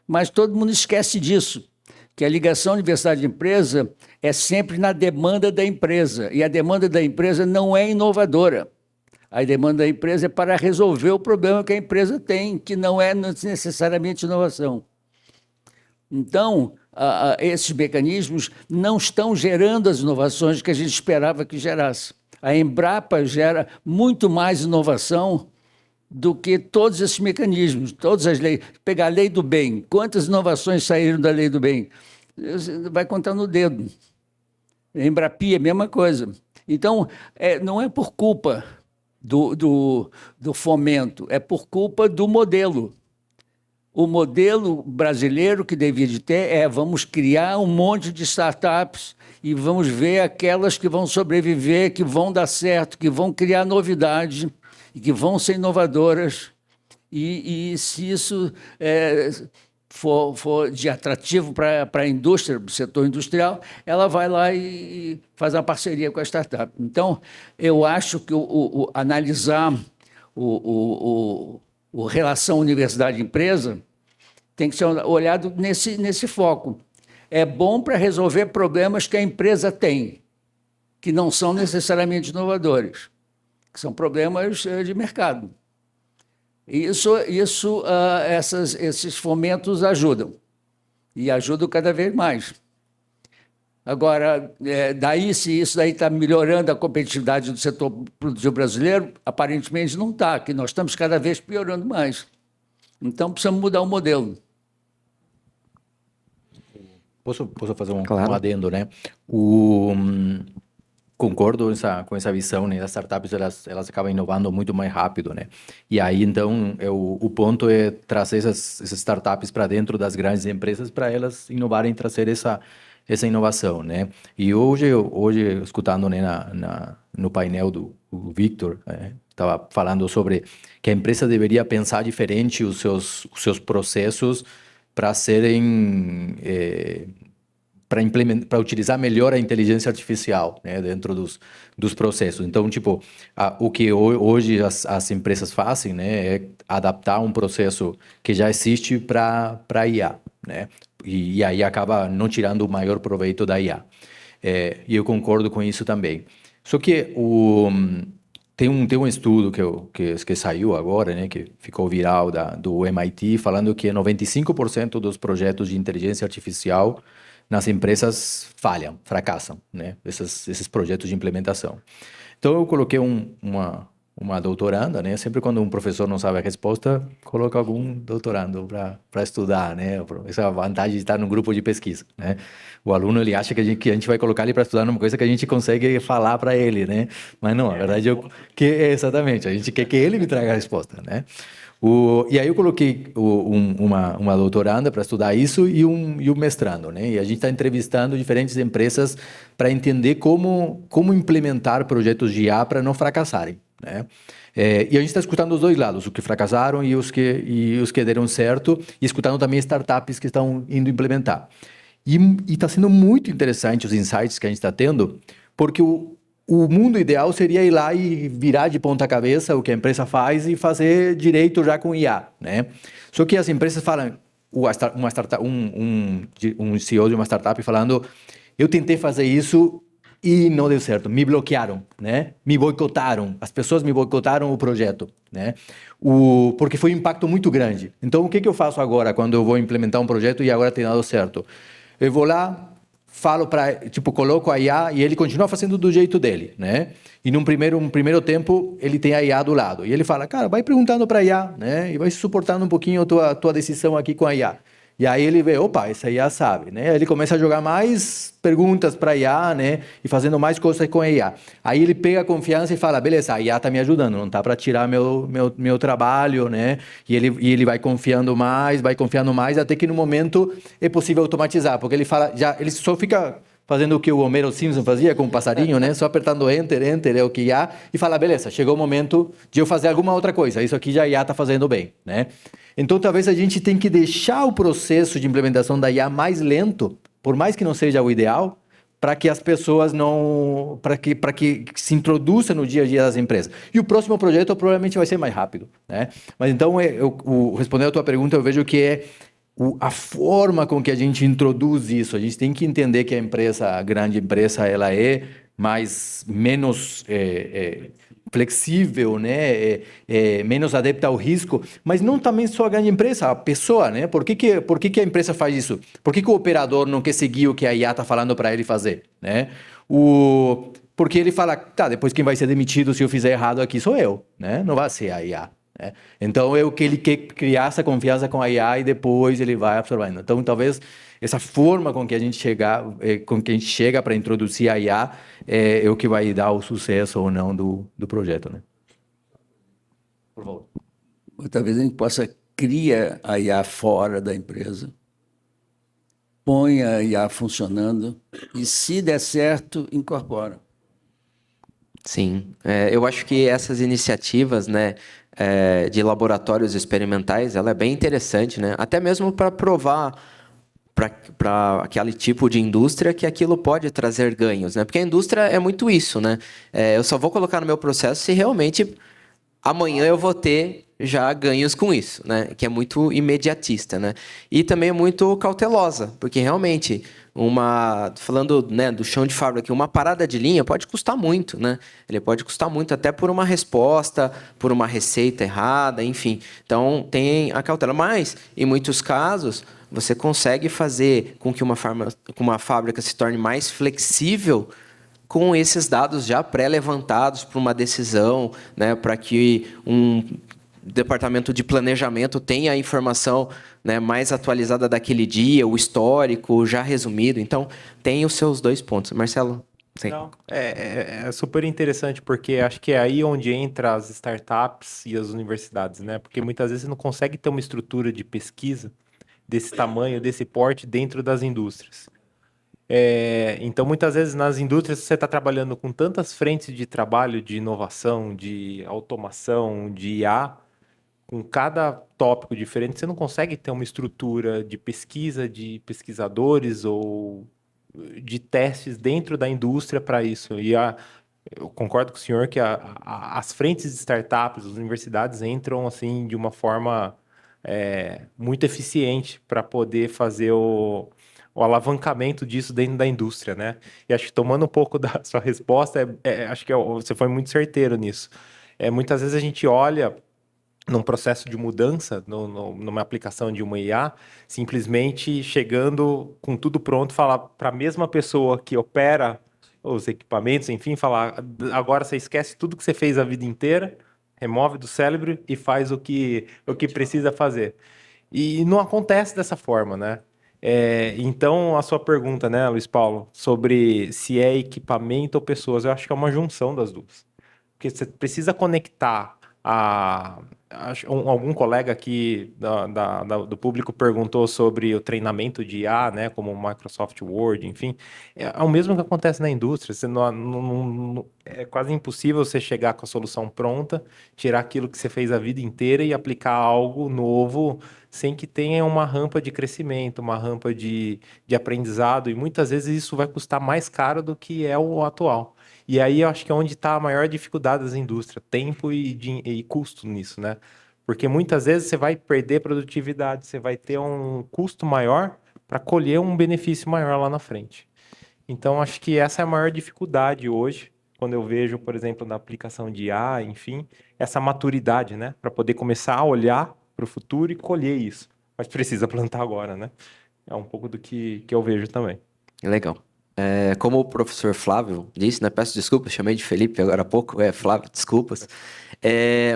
Mas todo mundo esquece disso, que a ligação universidade-empresa é sempre na demanda da empresa, e a demanda da empresa não é inovadora. A demanda da empresa é para resolver o problema que a empresa tem, que não é necessariamente inovação. Então, esses mecanismos não estão gerando as inovações que a gente esperava que gerasse. A Embrapa gera muito mais inovação do que todos esses mecanismos, todas as leis. Pegar a Lei do Bem, quantas inovações saíram da Lei do Bem? Você vai contar no dedo. A Embrapi é a mesma coisa. Então, não é por culpa do fomento, é por culpa do modelo. O modelo brasileiro que devia de ter vamos criar um monte de startups e vamos ver aquelas que vão sobreviver, que vão dar certo, que vão criar novidade e que vão ser inovadoras. E se isso for de atrativo para a indústria, para o setor industrial, ela vai lá e faz uma parceria com a startup. Então, eu acho que analisar o relação universidade-empresa tem que ser olhado nesse foco. É bom para resolver problemas que a empresa tem, que não são necessariamente inovadores, que são problemas de mercado. Esses fomentos ajudam, e ajudam cada vez mais. Agora, se isso daí está melhorando a competitividade do setor produtivo brasileiro, aparentemente não está, que nós estamos cada vez piorando mais. Então, precisamos mudar o modelo. Posso fazer um Claro. adendo, né? Concordo com essa visão, né? As startups, elas acabam inovando muito mais rápido, né? E aí, então, o ponto é trazer essas startups para dentro das grandes empresas para elas inovarem e trazer essa inovação, né? E hoje escutando, né, no painel do Victor, estava falando sobre que a empresa deveria pensar diferente os seus processos para serem para utilizar melhor a inteligência artificial, né, dentro dos processos. Então, tipo, o que hoje as empresas fazem, né, é adaptar um processo que já existe para IA, né? E aí acaba não tirando o maior proveito da IA. E eu concordo com isso também. Só que tem um estudo que saiu agora, né, que ficou viral do MIT, falando que 95% dos projetos de inteligência artificial nas empresas fracassam, né, esses projetos de implementação. Então, eu coloquei uma doutoranda, né? Sempre quando um professor não sabe a resposta, coloca algum doutorando para estudar, né? Essa é a vantagem de estar num grupo de pesquisa, né? O aluno, ele acha que a gente vai colocar ele para estudar numa coisa que a gente consegue falar para ele, né? Mas não, na verdade, exatamente, a gente quer que ele me traga a resposta, né? E aí eu coloquei uma doutoranda para estudar isso e um mestrando, né? E a gente está entrevistando diferentes empresas para entender como implementar projetos de IA para não fracassarem, né? E a gente está escutando os dois lados, os que fracassaram e os que deram certo, e escutando também startups que estão indo implementar. E está sendo muito interessante os insights que a gente está tendo, porque o mundo ideal seria ir lá e virar de ponta cabeça o que a empresa faz e fazer direito já com IA, né? Só que as empresas falam, um CEO de uma startup falando, eu tentei fazer isso e não deu certo, me bloquearam, né? Me boicotaram, as pessoas me boicotaram o projeto, né? Porque foi um impacto muito grande. Então, o que eu faço agora quando eu vou implementar um projeto e agora tem dado certo? Eu vou lá, coloco a IA e ele continua fazendo do jeito dele, né? E num primeiro tempo, ele tem a IA do lado. E ele fala, cara, vai perguntando para a IA, né? E vai suportando um pouquinho a tua decisão aqui com a IA. E aí ele vê, opa, essa IA sabe, né? Ele começa a jogar mais perguntas para a IA, né? E fazendo mais coisas com a IA. Aí ele pega a confiança e fala, beleza, a IA está me ajudando, não está para tirar meu trabalho, né? E ele vai confiando mais, até que no momento é possível automatizar, porque ele fala, ele só fica fazendo o que o Homero Simpson fazia com o passarinho, né? Só apertando Enter, Enter é o que IA, e fala, beleza, chegou o momento de eu fazer alguma outra coisa. Isso aqui já a IA está fazendo bem, né? Então, talvez a gente tenha que deixar o processo de implementação da IA mais lento, por mais que não seja o ideal, para que as pessoas não... para que se introduza no dia a dia das empresas. E o próximo projeto provavelmente vai ser mais rápido, né? Mas então, respondendo a tua pergunta, eu vejo que é a forma com que a gente introduz isso. A gente tem que entender que a grande empresa, ela é menos flexível, né? Menos adepta ao risco, mas não também só a grande empresa, a pessoa, né? Por que a empresa faz isso? Por que o operador não quer seguir o que a IA está falando para ele fazer, né? Porque ele fala, tá, depois quem vai ser demitido se eu fizer errado aqui sou eu, né? Não vai ser a IA. Então, que ele quer criar essa confiança com a IA e depois ele vai absorvendo. Então, talvez essa forma com que a gente chega para introduzir a IA é o que vai dar o sucesso ou não do projeto, né? Por favor. Talvez a gente possa criar a IA fora da empresa, põe a IA funcionando e, se der certo, incorpora. Sim, eu acho que essas iniciativas, né, de laboratórios experimentais, ela é bem interessante, né? Até mesmo para provar para aquele tipo de indústria que aquilo pode trazer ganhos, né? Porque a indústria é muito isso, né? Eu só vou colocar no meu processo se realmente amanhã eu vou ter já ganhos com isso, né? Que é muito imediatista, né? E também é muito cautelosa, porque realmente falando, né, do chão de fábrica, uma parada de linha pode custar muito, né? Ele pode custar muito até por uma resposta, por uma receita errada, enfim. Então tem a cautela, mas em muitos casos você consegue fazer com que uma fábrica se torne mais flexível com esses dados já pré-levantados para uma decisão, né, para que um departamento de planejamento tenha a informação, né, mais atualizada daquele dia, o histórico já resumido. Então, tem os seus dois pontos. Marcelo? Sim. Não, é super interessante, porque acho que é aí onde entra as startups e as universidades, né? Porque muitas vezes você não consegue ter uma estrutura de pesquisa desse tamanho, desse porte dentro das indústrias. Então, muitas vezes nas indústrias você está trabalhando com tantas frentes de trabalho, de inovação, de automação, de IA, com cada tópico diferente, você não consegue ter uma estrutura de pesquisa, de pesquisadores ou de testes dentro da indústria para isso. Eu concordo com o senhor que as frentes de startups, as universidades entram assim de uma forma muito eficiente para poder fazer o alavancamento disso dentro da indústria, né? E acho que tomando um pouco da sua resposta, acho que você foi muito certeiro nisso. Muitas vezes a gente olha num processo de mudança, numa aplicação de uma IA, simplesmente chegando com tudo pronto, falar para a mesma pessoa que opera os equipamentos, enfim, falar, agora você esquece tudo que você fez a vida inteira, remove do cérebro e faz o que precisa fazer. E não acontece dessa forma, né? Então, a sua pergunta, né, Luiz Paulo, sobre se é equipamento ou pessoas, eu acho que é uma junção das duas. Porque você precisa conectar algum colega aqui do público perguntou sobre o treinamento de IA, né, como o Microsoft Word, enfim. É o mesmo que acontece na indústria. É quase impossível você chegar com a solução pronta, tirar aquilo que você fez a vida inteira e aplicar algo novo sem que tenha uma rampa de crescimento, uma rampa de aprendizado. E muitas vezes isso vai custar mais caro do que é o atual. E aí eu acho que é onde está a maior dificuldade das indústrias, tempo e custo nisso, né? Porque muitas vezes você vai perder produtividade, você vai ter um custo maior para colher um benefício maior lá na frente. Então, acho que essa é a maior dificuldade hoje, quando eu vejo, por exemplo, na aplicação de IA, enfim, essa maturidade, né? Para poder começar a olhar para o futuro e colher isso. Mas precisa plantar agora, né? É um pouco do que eu vejo também. Legal. Como o professor Flávio disse, né? Peço desculpas, chamei de Felipe agora há pouco. Flávio, desculpas.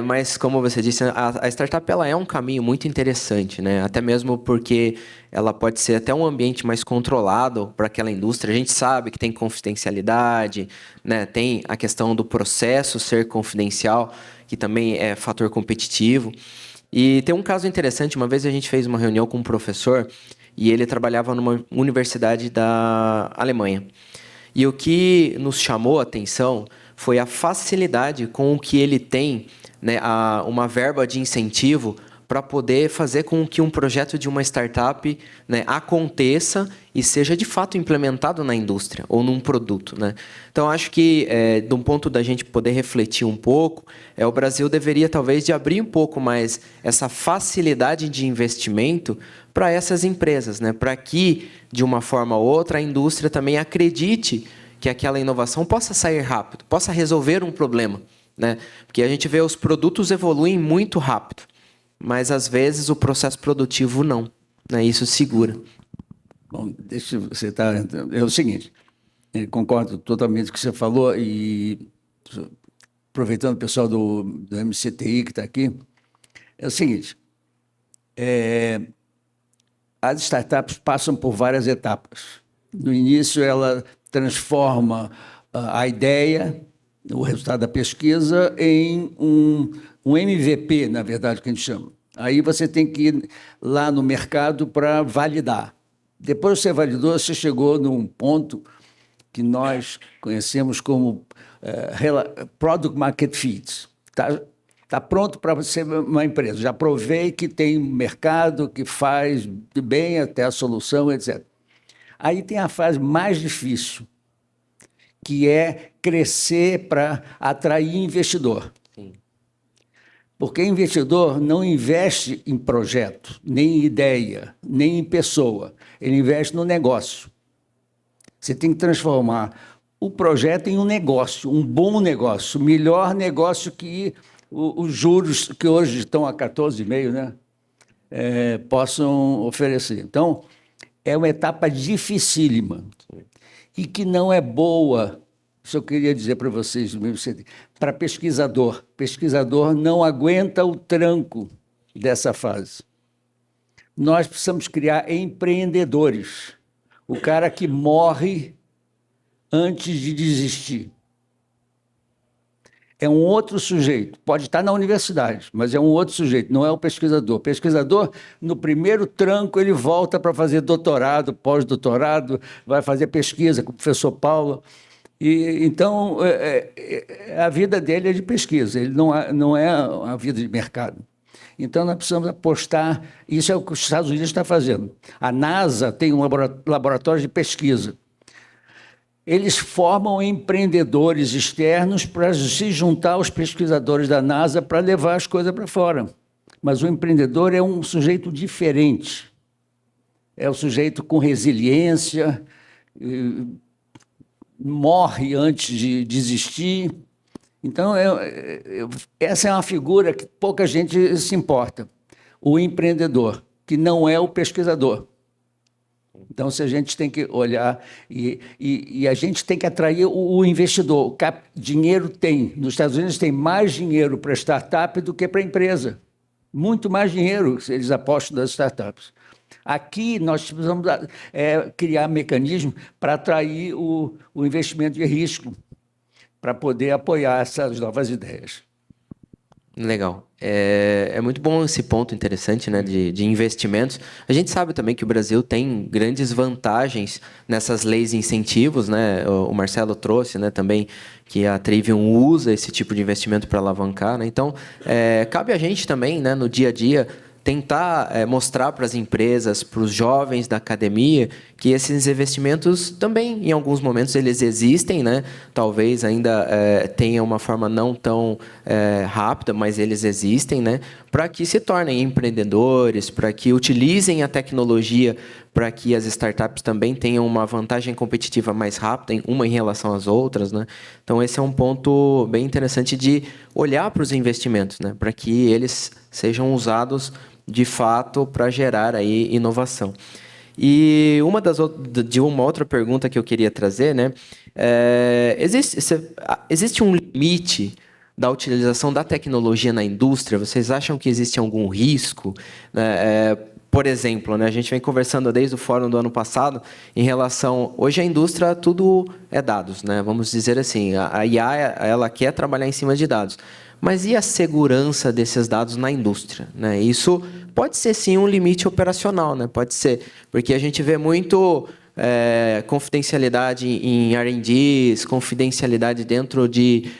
Mas como você disse, a startup ela é um caminho muito interessante, né? Até mesmo porque ela pode ser até um ambiente mais controlado para aquela indústria. A gente sabe que tem confidencialidade, né? Tem a questão do processo ser confidencial, que também é fator competitivo. E tem um caso interessante, uma vez a gente fez uma reunião com um professor e ele trabalhava numa universidade da Alemanha. E o que nos chamou a atenção foi a facilidade com que ele tem, né, uma verba de incentivo para poder fazer com que um projeto de uma startup, né, aconteça e seja de fato implementado na indústria ou num produto, né? Então, acho que, de um ponto da gente poder refletir um pouco, o Brasil deveria talvez de abrir um pouco mais essa facilidade de investimento para essas empresas, né? Para que, de uma forma ou outra, a indústria também acredite que aquela inovação possa sair rápido, possa resolver um problema, né? Porque a gente vê os produtos evoluem muito rápido, mas às vezes o processo produtivo não, né? Isso segura. Bom, deixa você estar. É o seguinte, eu concordo totalmente com o que você falou e aproveitando o pessoal do MCTI que está aqui, é o seguinte, as startups passam por várias etapas. No início, ela transforma a ideia, o resultado da pesquisa, em um MVP, na verdade, que a gente chama. Aí você tem que ir lá no mercado para validar. Depois que você validou, você chegou num ponto que nós conhecemos como Product Market Fit. Está pronto para ser uma empresa. Já provei que tem mercado, que faz bem até a solução, etc. Aí tem a fase mais difícil, que é crescer para atrair investidor. Sim. Porque investidor não investe em projeto, nem em ideia, nem em pessoa. Ele investe no negócio. Você tem que transformar o projeto em um negócio, um bom negócio, melhor negócio que os juros, que hoje estão a 14,5%, né? Possam oferecer. Então, é uma etapa dificílima e que não é boa. Isso eu queria dizer para vocês, para pesquisador. Pesquisador não aguenta o tranco dessa fase. Nós precisamos criar empreendedores. O cara que morre antes de desistir. É um outro sujeito, pode estar na universidade, mas é um outro sujeito, não é o pesquisador. O pesquisador, no primeiro tranco, ele volta para fazer doutorado, pós-doutorado, vai fazer pesquisa com o professor Paulo. Então, a vida dele é de pesquisa, ele não é a vida de mercado. Então, nós precisamos apostar, isso é o que os Estados Unidos estão fazendo. A NASA tem um laboratório de pesquisa. Eles formam empreendedores externos para se juntar aos pesquisadores da NASA para levar as coisas para fora. Mas o empreendedor é um sujeito diferente. É um sujeito com resiliência, morre antes de desistir. Então, essa é uma figura que pouca gente se importa. O empreendedor, que não é o pesquisador. Então, se a gente tem que olhar e a gente tem que atrair o investidor. Dinheiro tem. Nos Estados Unidos tem mais dinheiro para startup do que para empresa. Muito mais dinheiro eles apostam das startups. Aqui nós precisamos criar mecanismos para atrair o investimento de risco, para poder apoiar essas novas ideias. Legal. É muito bom esse ponto interessante, né, de investimentos. A gente sabe também que o Brasil tem grandes vantagens nessas leis de incentivos, né? O Marcelo trouxe, né, também que a Trivium usa esse tipo de investimento para alavancar, né? Então, cabe a gente também, né, no dia a dia, tentar mostrar para as empresas, para os jovens da academia, que esses investimentos também, em alguns momentos, eles existem, né? Talvez ainda tenha uma forma não tão rápida, mas eles existem, né? Para que se tornem empreendedores, para que utilizem a tecnologia, para que as startups também tenham uma vantagem competitiva mais rápida, uma em relação às outras, né? Então, esse é um ponto bem interessante de olhar para os investimentos, né? Para que eles sejam usados de fato para gerar aí inovação. E de uma outra pergunta que eu queria trazer, né? Existe um limite da utilização da tecnologia na indústria? Vocês acham que existe algum risco, né? Por exemplo, né, a gente vem conversando desde o fórum do ano passado em relação... Hoje a indústria tudo é dados, né? Vamos dizer assim, a IA ela quer trabalhar em cima de dados. Mas e a segurança desses dados na indústria, né? Isso pode ser sim um limite operacional, né? Pode ser, porque a gente vê muito confidencialidade em R&Ds, confidencialidade dentro de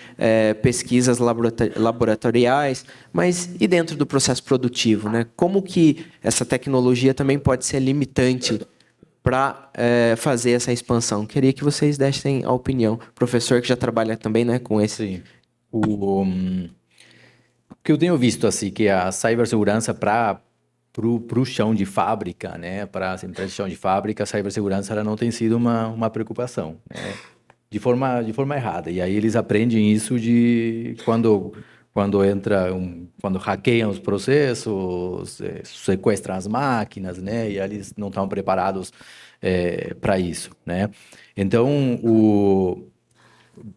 pesquisas laboratoriais, mas e dentro do processo produtivo, né? Como que essa tecnologia também pode ser limitante para fazer essa expansão? Queria que vocês dessem a opinião. Professor que já trabalha também, né, com esse... Sim. O que eu tenho visto assim que a cibersegurança para o chão de fábrica, né, para as empresas de chão de fábrica, a cibersegurança ela não tem sido uma preocupação, né, de forma errada. E aí eles aprendem isso de quando quando hackeiam os processos, sequestram as máquinas, né, e eles não estão preparados para isso, né. Então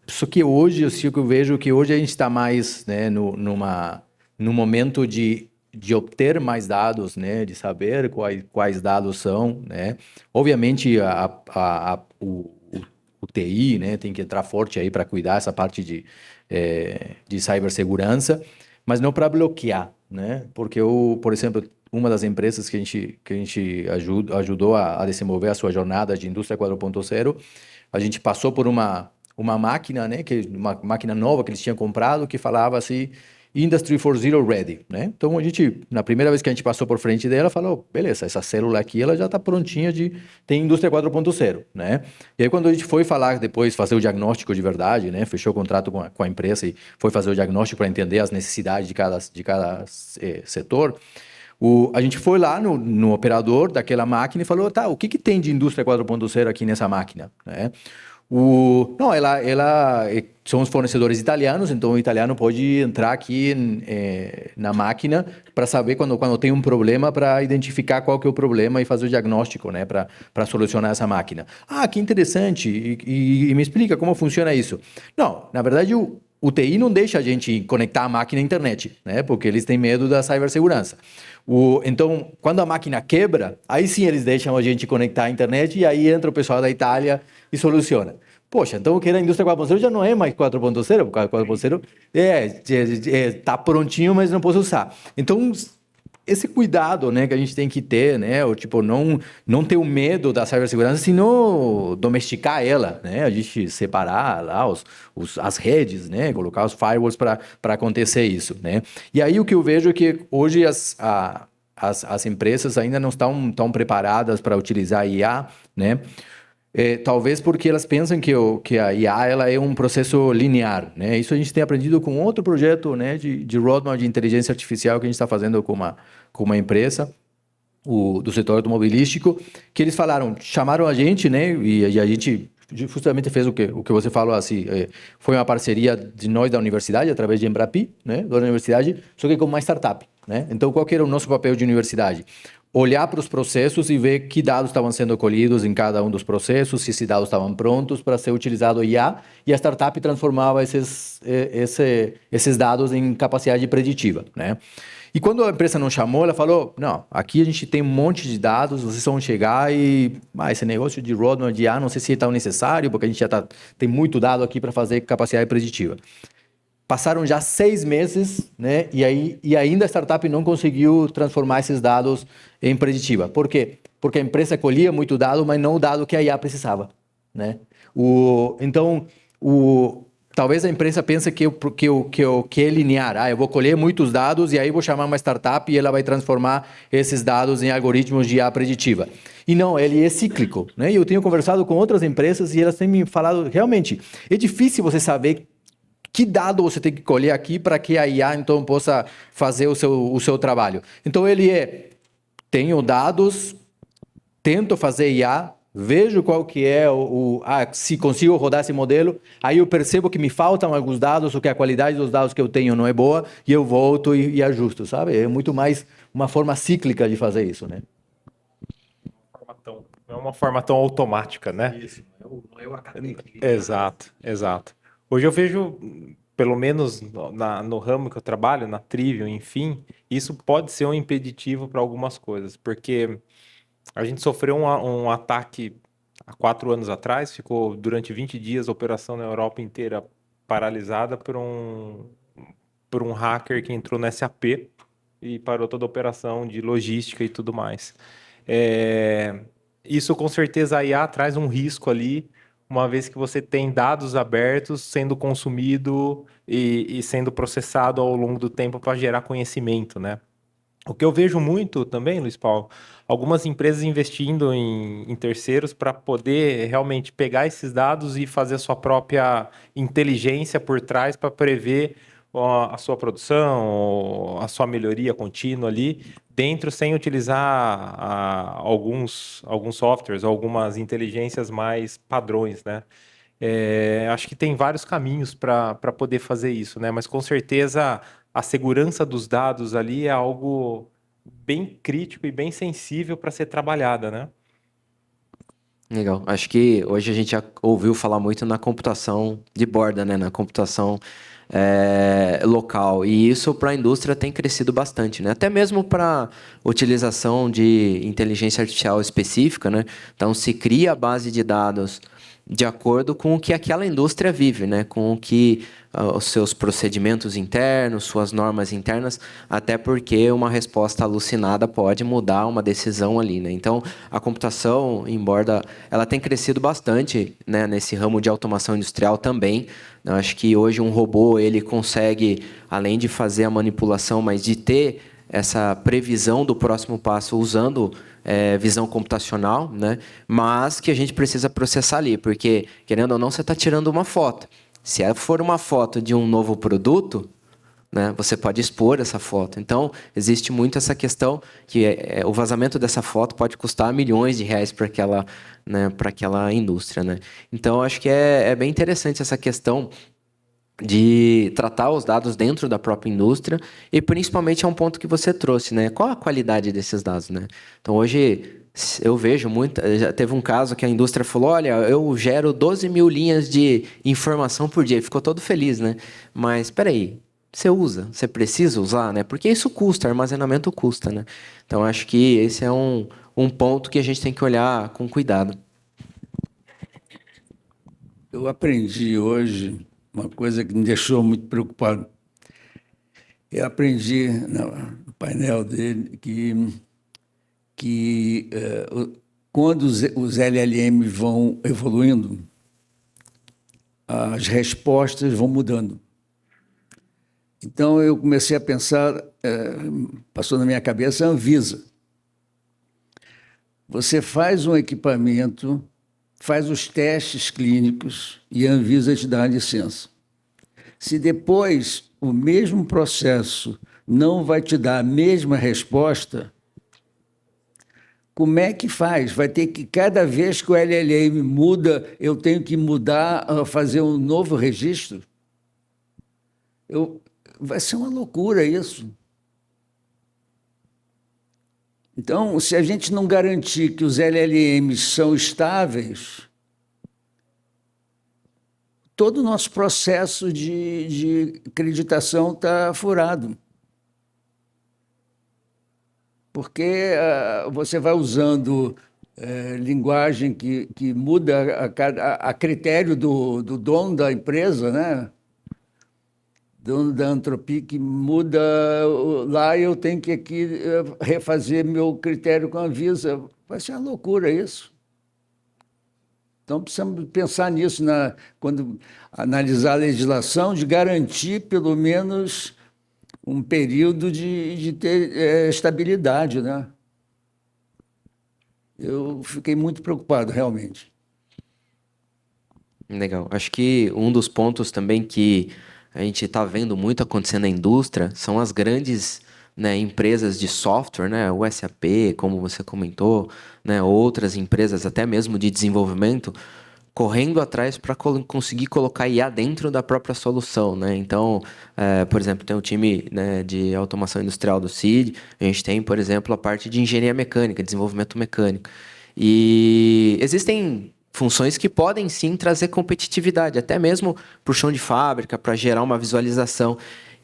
só que hoje, eu vejo que hoje a gente está mais, né, num momento de obter mais dados, né, de saber quais dados são, né. Obviamente o TI, né, tem que entrar forte aí para cuidar essa parte de cibersegurança, mas não para bloquear, né, porque por exemplo, uma das empresas que a gente ajudou a desenvolver a sua jornada de indústria 4.0, a gente passou por uma máquina, né, uma máquina nova que eles tinham comprado, que falava assim, Industry 4.0 ready, né? Então na primeira vez que a gente passou por frente dela, falou, beleza, essa célula aqui, ela já está prontinha tem Indústria 4.0, né? E aí quando a gente foi fazer o diagnóstico de verdade, né, fechou o contrato com a empresa e foi fazer o diagnóstico para entender as necessidades de cada setor, a gente foi lá no operador daquela máquina e falou, tá, o que tem de Indústria 4.0 aqui nessa máquina, né? Não, ela são os fornecedores italianos, então o italiano pode entrar aqui na máquina para saber quando tem um problema, para identificar qual que é o problema e fazer o diagnóstico, né, para solucionar essa máquina. Ah, que interessante, e me explica como funciona isso. Não, na verdade o TI não deixa a gente conectar a máquina à internet, né, porque eles têm medo da cibersegurança. Então, quando a máquina quebra, aí sim eles deixam a gente conectar à internet e aí entra o pessoal da Itália e soluciona. Poxa, então o que era a indústria 4.0 já não é mais 4.0, porque 4.0 tá prontinho, mas não posso usar. Então, esse cuidado, né, que a gente tem que ter, né, tipo, não ter o medo da cibersegurança, senão domesticar ela, né, a gente separar lá as redes, né, colocar os firewalls para acontecer isso, né. E aí o que eu vejo é que hoje as empresas ainda não estão tão preparadas para utilizar a IA, né. Talvez porque elas pensam que a IA ela é um processo linear, né? Isso a gente tem aprendido com outro projeto, né, de roadmap de inteligência artificial que a gente está fazendo com uma empresa do setor automobilístico, que eles chamaram a gente, né, e a gente justamente fez o que você falou assim, foi uma parceria de nós da universidade, através de Embrapi, né, da universidade, só que com uma startup, né? Então, qual que era o nosso papel de universidade? Olhar para os processos e ver que dados estavam sendo colhidos em cada um dos processos, se esses dados estavam prontos para ser utilizado IA, e a startup transformava esses dados em capacidade preditiva, né? E quando a empresa nos chamou, ela falou, não, aqui a gente tem um monte de dados, vocês vão chegar e esse negócio de roadmap de IA não sei se é tão necessário, porque a gente tem muito dado aqui para fazer capacidade preditiva. Passaram já 6 meses, né? E ainda a startup não conseguiu transformar esses dados em preditiva. Por quê? Porque a empresa colhia muito dado, mas não o dado que a IA precisava, né? Talvez a empresa pense que é linear. Eu vou colher muitos dados e aí vou chamar uma startup e ela vai transformar esses dados em algoritmos de IA preditiva. E não, ele é cíclico, né? E eu tenho conversado com outras empresas e elas têm me falado, realmente, é difícil você saber que dado você tem que colher aqui para que a IA, então, possa fazer o seu trabalho. Então, tenho dados, tento fazer IA, vejo qual que é se consigo rodar esse modelo, aí eu percebo que me faltam alguns dados, ou que a qualidade dos dados que eu tenho não é boa, e eu volto e ajusto, sabe? É muito mais uma forma cíclica de fazer isso, né? Forma tão uma forma tão automática, né? Isso, não é o acadêmico. Exato, exato. Hoje eu vejo, pelo menos no ramo que eu trabalho, na Trivium, enfim, isso pode ser um impeditivo para algumas coisas, porque a gente sofreu um ataque há 4 anos atrás, ficou durante 20 dias a operação na Europa inteira paralisada por um hacker que entrou no SAP e parou toda a operação de logística e tudo mais. Isso com certeza a IA traz um risco ali, uma vez que você tem dados abertos sendo consumido e sendo processado ao longo do tempo para gerar conhecimento, né? O que eu vejo muito também, Luiz Paulo, algumas empresas investindo em terceiros para poder realmente pegar esses dados e fazer a sua própria inteligência por trás para prever a sua produção, a sua melhoria contínua ali dentro, sem utilizar alguns softwares, algumas inteligências mais padrões, né? Acho que tem vários caminhos para poder fazer isso, né? Mas com certeza a segurança dos dados ali é algo bem crítico e bem sensível para ser trabalhada, né? Legal. Acho que hoje a gente já ouviu falar muito na computação de borda, né? Na computação local. E isso para a indústria tem crescido bastante, né? Até mesmo para utilização de inteligência artificial específica, né? Então se cria a base de dados de acordo com o que aquela indústria vive, né? Com o que os seus procedimentos internos, suas normas internas, até porque uma resposta alucinada pode mudar uma decisão ali, né? Então, a computação em borda, ela tem crescido bastante, né? Nesse ramo de automação industrial também. Eu acho que hoje um robô, ele consegue, além de fazer a manipulação, mas de ter essa previsão do próximo passo usando visão computacional, né? Mas que a gente precisa processar ali, porque, querendo ou não, você está tirando uma foto. Se for uma foto de um novo produto, né, você pode expor essa foto. Então, existe muito essa questão que o vazamento dessa foto pode custar milhões de reais para aquela, né, para aquela indústria, né? Então, acho que é bem interessante essa questão de tratar os dados dentro da própria indústria e principalmente é um ponto que você trouxe, né? Qual a qualidade desses dados, né? Então hoje eu vejo já teve um caso que a indústria falou, olha, eu gero 12 mil linhas de informação por dia, ficou todo feliz, né? Mas espera aí, você precisa usar, né? Porque isso custa, armazenamento custa, né? Então acho que esse é um ponto que a gente tem que olhar com cuidado. Eu aprendi hoje uma coisa que me deixou muito preocupado. Eu aprendi no painel dele que quando os LLM vão evoluindo, as respostas vão mudando. Então, eu comecei a pensar, passou na minha cabeça a Anvisa. Você faz um equipamento, faz os testes clínicos e a Anvisa te dá a licença. Se depois o mesmo processo não vai te dar a mesma resposta, como é que faz? Vai ter que, cada vez que o LLM muda, eu tenho que mudar, fazer um novo registro? Vai ser uma loucura isso. Então, se a gente não garantir que os LLMs são estáveis, todo o nosso processo de acreditação está furado. Porque você vai usando linguagem que muda a critério do dono da empresa, né? Dono da Antropia, que muda lá, eu tenho que aqui refazer meu critério com a Anvisa. Vai ser uma loucura isso. Então, precisamos pensar nisso quando analisar a legislação, de garantir, pelo menos, um período de ter estabilidade, né? Eu fiquei muito preocupado, realmente. Legal. Acho que um dos pontos também que a gente está vendo muito acontecer na indústria são as grandes, né, empresas de software, né, o SAP, como você comentou, né, outras empresas até mesmo de desenvolvimento, correndo atrás para conseguir colocar IA dentro da própria solução, né? Então, por exemplo, tem o time, né, de automação industrial do CID, a gente tem, por exemplo, a parte de engenharia mecânica, desenvolvimento mecânico. E existem funções que podem sim trazer competitividade, até mesmo para o chão de fábrica, para gerar uma visualização.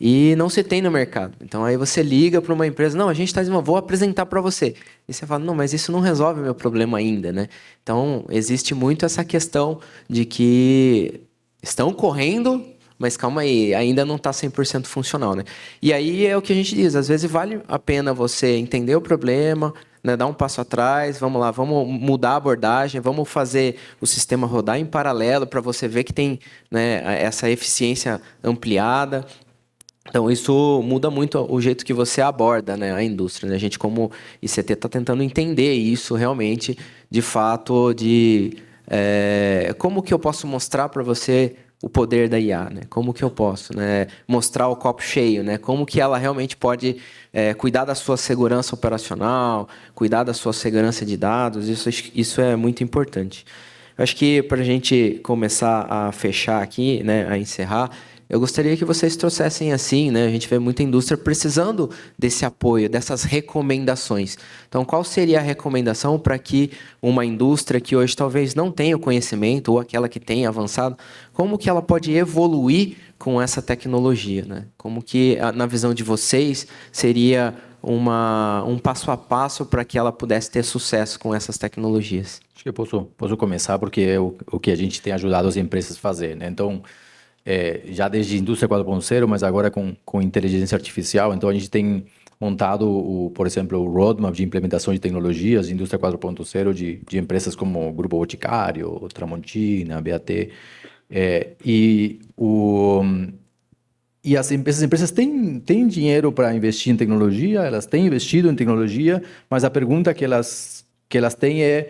E não se tem no mercado. Então aí você liga para uma empresa, não, a gente está dizendo, vou apresentar para você. E você fala, não, mas isso não resolve o meu problema ainda, né? Então existe muito essa questão de que estão correndo, mas calma aí, ainda não está 100% funcional, né? E aí é o que a gente diz, às vezes vale a pena você entender o problema, né, dar um passo atrás, vamos lá, vamos mudar a abordagem, vamos fazer o sistema rodar em paralelo para você ver que tem, né, essa eficiência ampliada. Então, isso muda muito o jeito que você aborda, né, a indústria. Né? A gente, como ICT, está tentando entender isso realmente, de fato, como que eu posso mostrar para você o poder da IA, né? Como que eu posso, né, mostrar o copo cheio, né? Como que ela realmente pode cuidar da sua segurança operacional, cuidar da sua segurança de dados, isso é muito importante. Eu acho que para a gente começar a fechar aqui, né, a encerrar, eu gostaria que vocês trouxessem assim, né? A gente vê muita indústria precisando desse apoio, dessas recomendações. Então, qual seria a recomendação para que uma indústria que hoje talvez não tenha o conhecimento, ou aquela que tenha avançado, como que ela pode evoluir com essa tecnologia, né? Como que, na visão de vocês, seria um passo a passo para que ela pudesse ter sucesso com essas tecnologias? Acho que eu posso começar porque é o que a gente tem ajudado as empresas a fazer, né? Então, já desde indústria 4.0, mas agora com inteligência artificial, então a gente tem montado, por exemplo, o roadmap de implementação de tecnologias de indústria 4.0 de empresas como o Grupo Boticário, Tramontina, BAT, e essas empresas têm dinheiro para investir em tecnologia, elas têm investido em tecnologia, mas a pergunta que elas têm é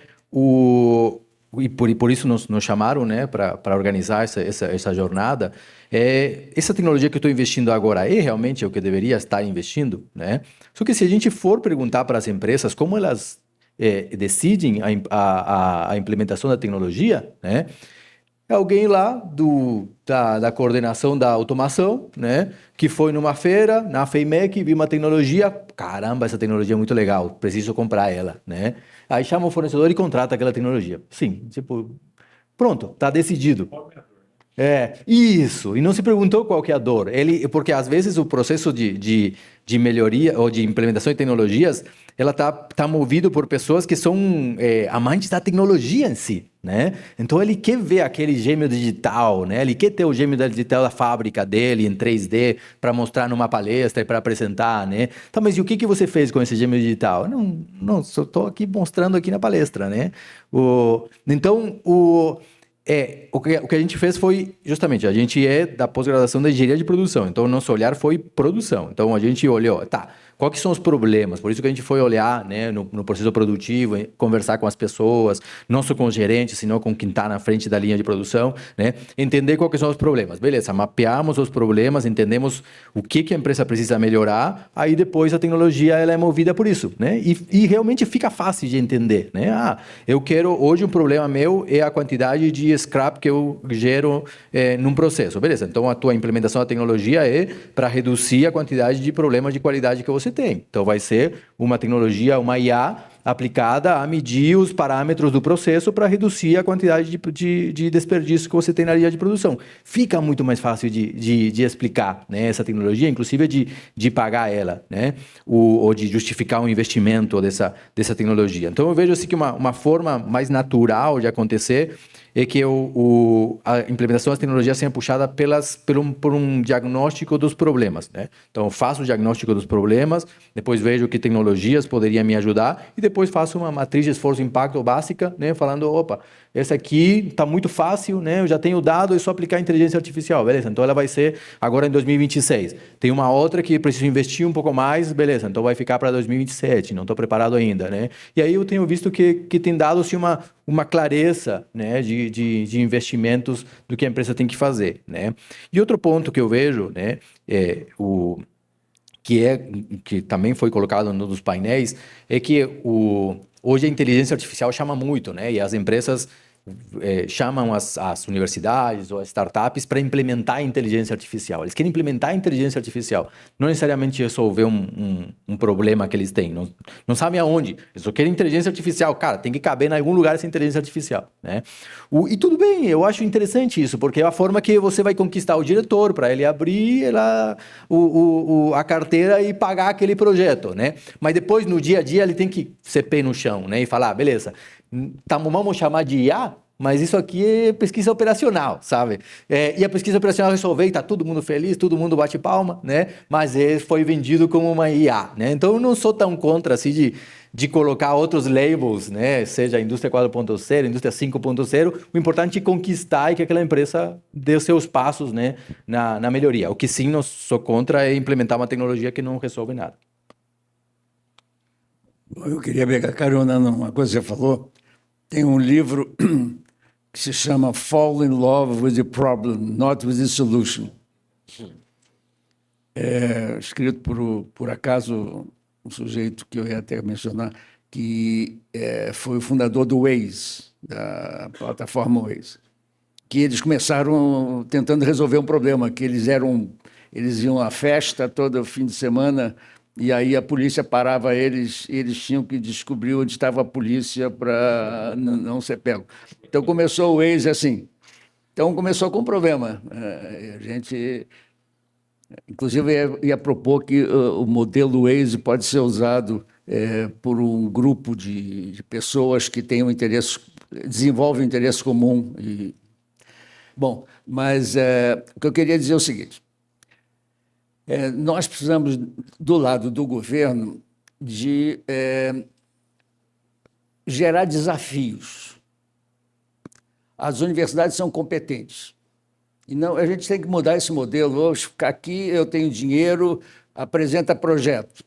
e por isso nos chamaram, né, para organizar essa jornada, essa tecnologia que eu estou investindo agora é realmente o que deveria estar investindo, né? Só que se a gente for perguntar para as empresas como elas decidem a implementação da tecnologia, né? É alguém lá da coordenação da automação, né, que foi numa feira, na FEIMEC, viu uma tecnologia, caramba, essa tecnologia é muito legal, preciso comprar ela, né? Aí chama o fornecedor e contrata aquela tecnologia. Sim, tipo, pronto, está decidido. Isso. E não se perguntou qual que é a dor. Porque às vezes o processo de melhoria ou de implementação de tecnologias, ela tá movido por pessoas que são amantes da tecnologia em si, né? Então ele quer ver aquele gêmeo digital, né? Ele quer ter o gêmeo digital da fábrica dele em 3D para mostrar numa palestra e para apresentar, né? Então, mas e o que você fez com esse gêmeo digital? Não, só estou aqui mostrando aqui na palestra, né? O que a gente fez foi, justamente, a gente é da pós-graduação da engenharia de produção, então o nosso olhar foi produção. Então a gente olhou, quais que são os problemas? Por isso que a gente foi olhar, né, no processo produtivo, conversar com as pessoas, não só com os gerentes, senão com quem está na frente da linha de produção, né? Entender quais que são os problemas. Beleza, mapeamos os problemas, entendemos o que a empresa precisa melhorar, aí depois a tecnologia ela é movida por isso, né? E realmente fica fácil de entender, né? Eu quero, hoje um problema meu é a quantidade de scrap que eu gero num processo. Beleza, então a tua implementação da tecnologia é para reduzir a quantidade de problemas de qualidade que você tem. Então vai ser uma tecnologia, uma IA aplicada a medir os parâmetros do processo para reduzir a quantidade de desperdício que você tem na linha de produção. Fica muito mais fácil de explicar, né, essa tecnologia, inclusive de pagar ela, né, ou de justificar um investimento dessa tecnologia. Então eu vejo assim que uma forma mais natural de acontecer é que a implementação das tecnologias seja puxada por um diagnóstico dos problemas, né? Então, eu faço o diagnóstico dos problemas, depois vejo que tecnologias poderiam me ajudar e depois faço uma matriz de esforço-impacto básica, né? Falando, opa, essa aqui está muito fácil, né? Eu já tenho dado, é só aplicar inteligência artificial, beleza? Então, ela vai ser agora em 2026. Tem uma outra que preciso investir um pouco mais, beleza? Então, vai ficar para 2027, não estou preparado ainda, né? E aí eu tenho visto que tem dado, assim, uma clareza, né, de investimentos do que a empresa tem que fazer, né? E outro ponto que eu vejo, né, que também foi colocado num dos painéis, é que hoje a inteligência artificial chama muito, né? E as empresas chamam as universidades ou as startups para implementar a inteligência artificial. Eles querem implementar a inteligência artificial, não necessariamente resolver um problema que eles têm. Não sabem aonde. Eles só querem inteligência artificial. Cara, tem que caber em algum lugar essa inteligência artificial, né? E tudo bem, eu acho interessante isso, porque é a forma que você vai conquistar o diretor para ele abrir a carteira e pagar aquele projeto, né? Mas depois, no dia a dia, ele tem que ser pé no chão, né? E falar, beleza, vamos chamar de IA, mas isso aqui é pesquisa operacional, sabe? E a pesquisa operacional resolveu, está todo mundo feliz, todo mundo bate palma, né? Mas foi vendido como uma IA, né? Então, eu não sou tão contra, assim, de colocar outros labels, né? Seja a indústria 4.0, indústria 5.0, o importante é conquistar e que aquela empresa dê os seus passos, né? na melhoria. O que sim, não sou contra é implementar uma tecnologia que não resolve nada. Eu queria pegar carona numa coisa que você falou. Tem um livro que se chama Fall in Love with the Problem, Not with the Solution. Escrito por acaso um sujeito que eu ia até mencionar, que foi o fundador do Waze, da plataforma Waze, que eles começaram tentando resolver um problema, que eles iam à festa todo fim de semana, e aí a polícia parava eles, e eles tinham que descobrir onde estava a polícia para não ser pego. Então começou o Waze assim. Então começou com um problema. A gente, inclusive, ia propor que o modelo Waze pode ser usado por um grupo de pessoas que têm desenvolvem um interesse comum. Bom, mas o que eu queria dizer é o seguinte. Nós precisamos, do lado do governo, de gerar desafios. As universidades são competentes. E não, a gente tem que mudar esse modelo. Vou ficar aqui, eu tenho dinheiro, apresenta projeto.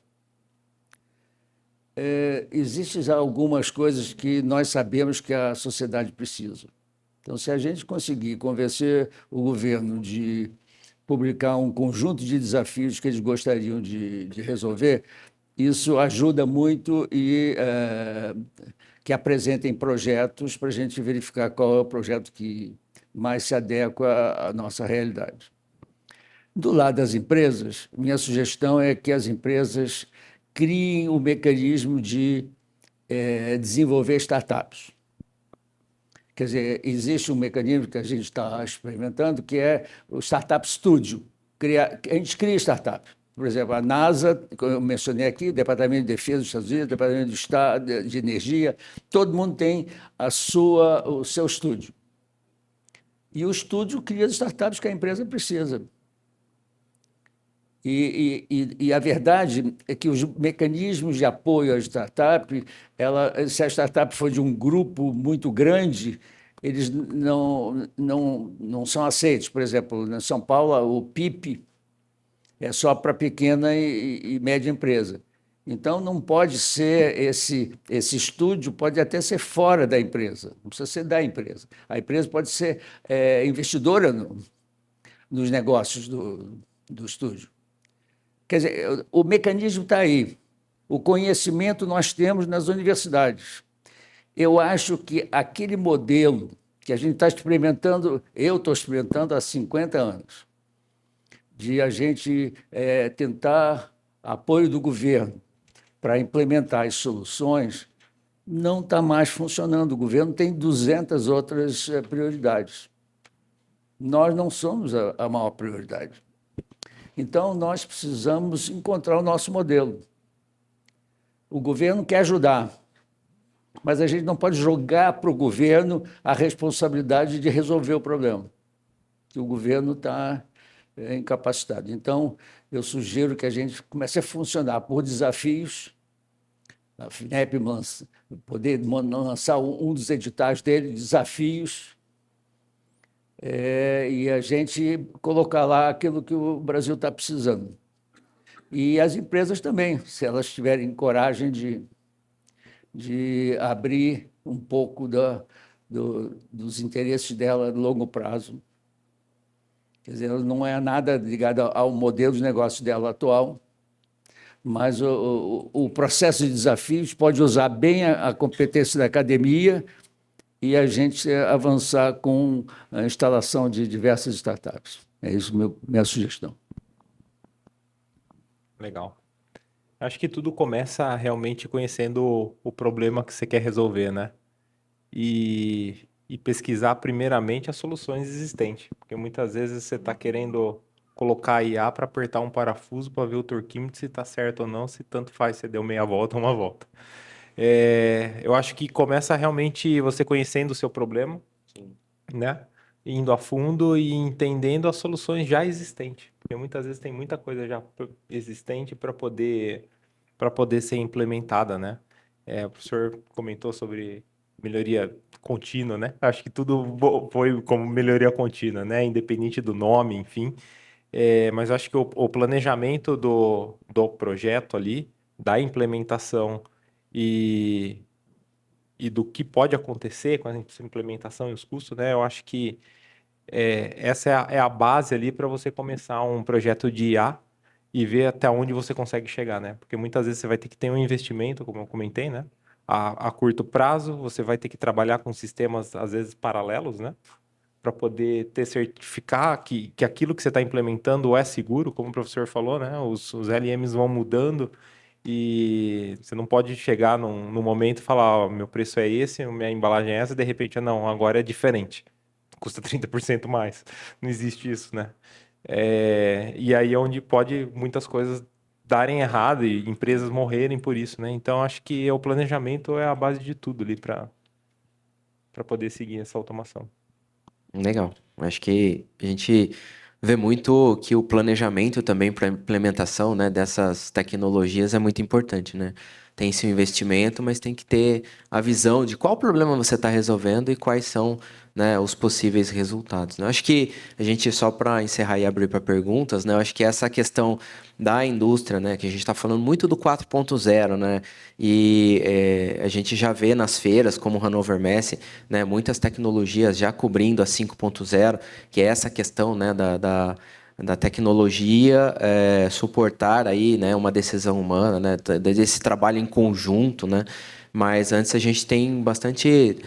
Existem já algumas coisas que nós sabemos que a sociedade precisa. Então, se a gente conseguir convencer o governo de publicar um conjunto de desafios que eles gostariam de resolver, isso ajuda muito e que apresentem projetos para a gente verificar qual é o projeto que mais se adequa à nossa realidade. Do lado das empresas, minha sugestão é que as empresas criem um mecanismo de desenvolver startups. Quer dizer, existe um mecanismo que a gente está experimentando, que é o Startup Studio. A gente cria startup. Por exemplo, a NASA, como eu mencionei aqui, o Departamento de Defesa dos Estados Unidos, o Departamento de Estado, de Energia, todo mundo tem o seu estúdio. E o estúdio cria as startups que a empresa precisa. E a verdade é que os mecanismos de apoio à startup, se a startup for de um grupo muito grande, eles não são aceitos. Por exemplo, em São Paulo, o PIP é só para pequena e média empresa. Então, não pode ser esse estúdio, pode até ser fora da empresa, não precisa ser da empresa. A empresa pode ser investidora nos negócios do estúdio. Quer dizer, o mecanismo está aí. O conhecimento nós temos nas universidades. Eu acho que aquele modelo que a gente está experimentando, eu estou experimentando há 50 anos, de a gente tentar apoio do governo para implementar as soluções, não está mais funcionando. O governo tem 200 outras prioridades. Nós não somos a maior prioridade. Então, nós precisamos encontrar o nosso modelo. O governo quer ajudar, mas a gente não pode jogar para o governo a responsabilidade de resolver o problema, que o governo está incapacitado. Então, eu sugiro que a gente comece a funcionar por desafios, a FINEP poder lançar um dos editais dele, desafios, e a gente colocar lá aquilo que o Brasil está precisando. E as empresas também, se elas tiverem coragem de abrir um pouco dos interesses dela a longo prazo. Quer dizer, não é nada ligado ao modelo de negócio dela atual, mas o processo de desafios pode usar bem a competência da academia e a gente avançar com a instalação de diversas startups. É isso minha sugestão. Legal. Acho que tudo começa realmente conhecendo o problema que você quer resolver, né? E pesquisar primeiramente as soluções existentes, porque muitas vezes você está querendo colocar a IA para apertar um parafuso para ver o torquímetro se está certo ou não, se tanto faz se deu meia volta ou uma volta. Eu acho que começa realmente você conhecendo o seu problema, né? Indo a fundo e entendendo as soluções já existentes, porque muitas vezes tem muita coisa já existente para poder ser implementada, né? O professor comentou sobre melhoria contínua, né? Acho que tudo foi como melhoria contínua, né? Independente do nome, enfim. Mas eu acho que o planejamento do projeto ali, da implementação e, e do que pode acontecer com essa implementação e os custos, né? Eu acho que essa é a base ali para você começar um projeto de IA e ver até onde você consegue chegar, né? Porque muitas vezes você vai ter que ter um investimento, como eu comentei, né? A curto prazo, você vai ter que trabalhar com sistemas, às vezes, paralelos, né? Para poder certificar que aquilo que você está implementando é seguro, como o professor falou, né? Os LMs vão mudando e você não pode chegar num momento e falar, ó, meu preço é esse, minha embalagem é essa, e de repente, não, agora é diferente. Custa 30% mais. Não existe isso, né? E aí é onde pode muitas coisas darem errado e empresas morrerem por isso, né? Então, acho que o planejamento é a base de tudo ali para poder seguir essa automação. Legal. Acho que a gente vê muito que o planejamento também para a implementação, né, dessas tecnologias é muito importante, né? Tem esse investimento, mas tem que ter a visão de qual problema você está resolvendo e quais são, né, os possíveis resultados, né? Acho que a gente, só para encerrar e abrir para perguntas, né, eu acho que essa questão da indústria, né, que a gente está falando muito do 4.0, né, e a gente já vê nas feiras, como o Hannover Messe, né, muitas tecnologias já cobrindo a 5.0, que é essa questão, né, da tecnologia suportar aí, né, uma decisão humana, né, desse trabalho em conjunto, né, mas antes a gente tem bastante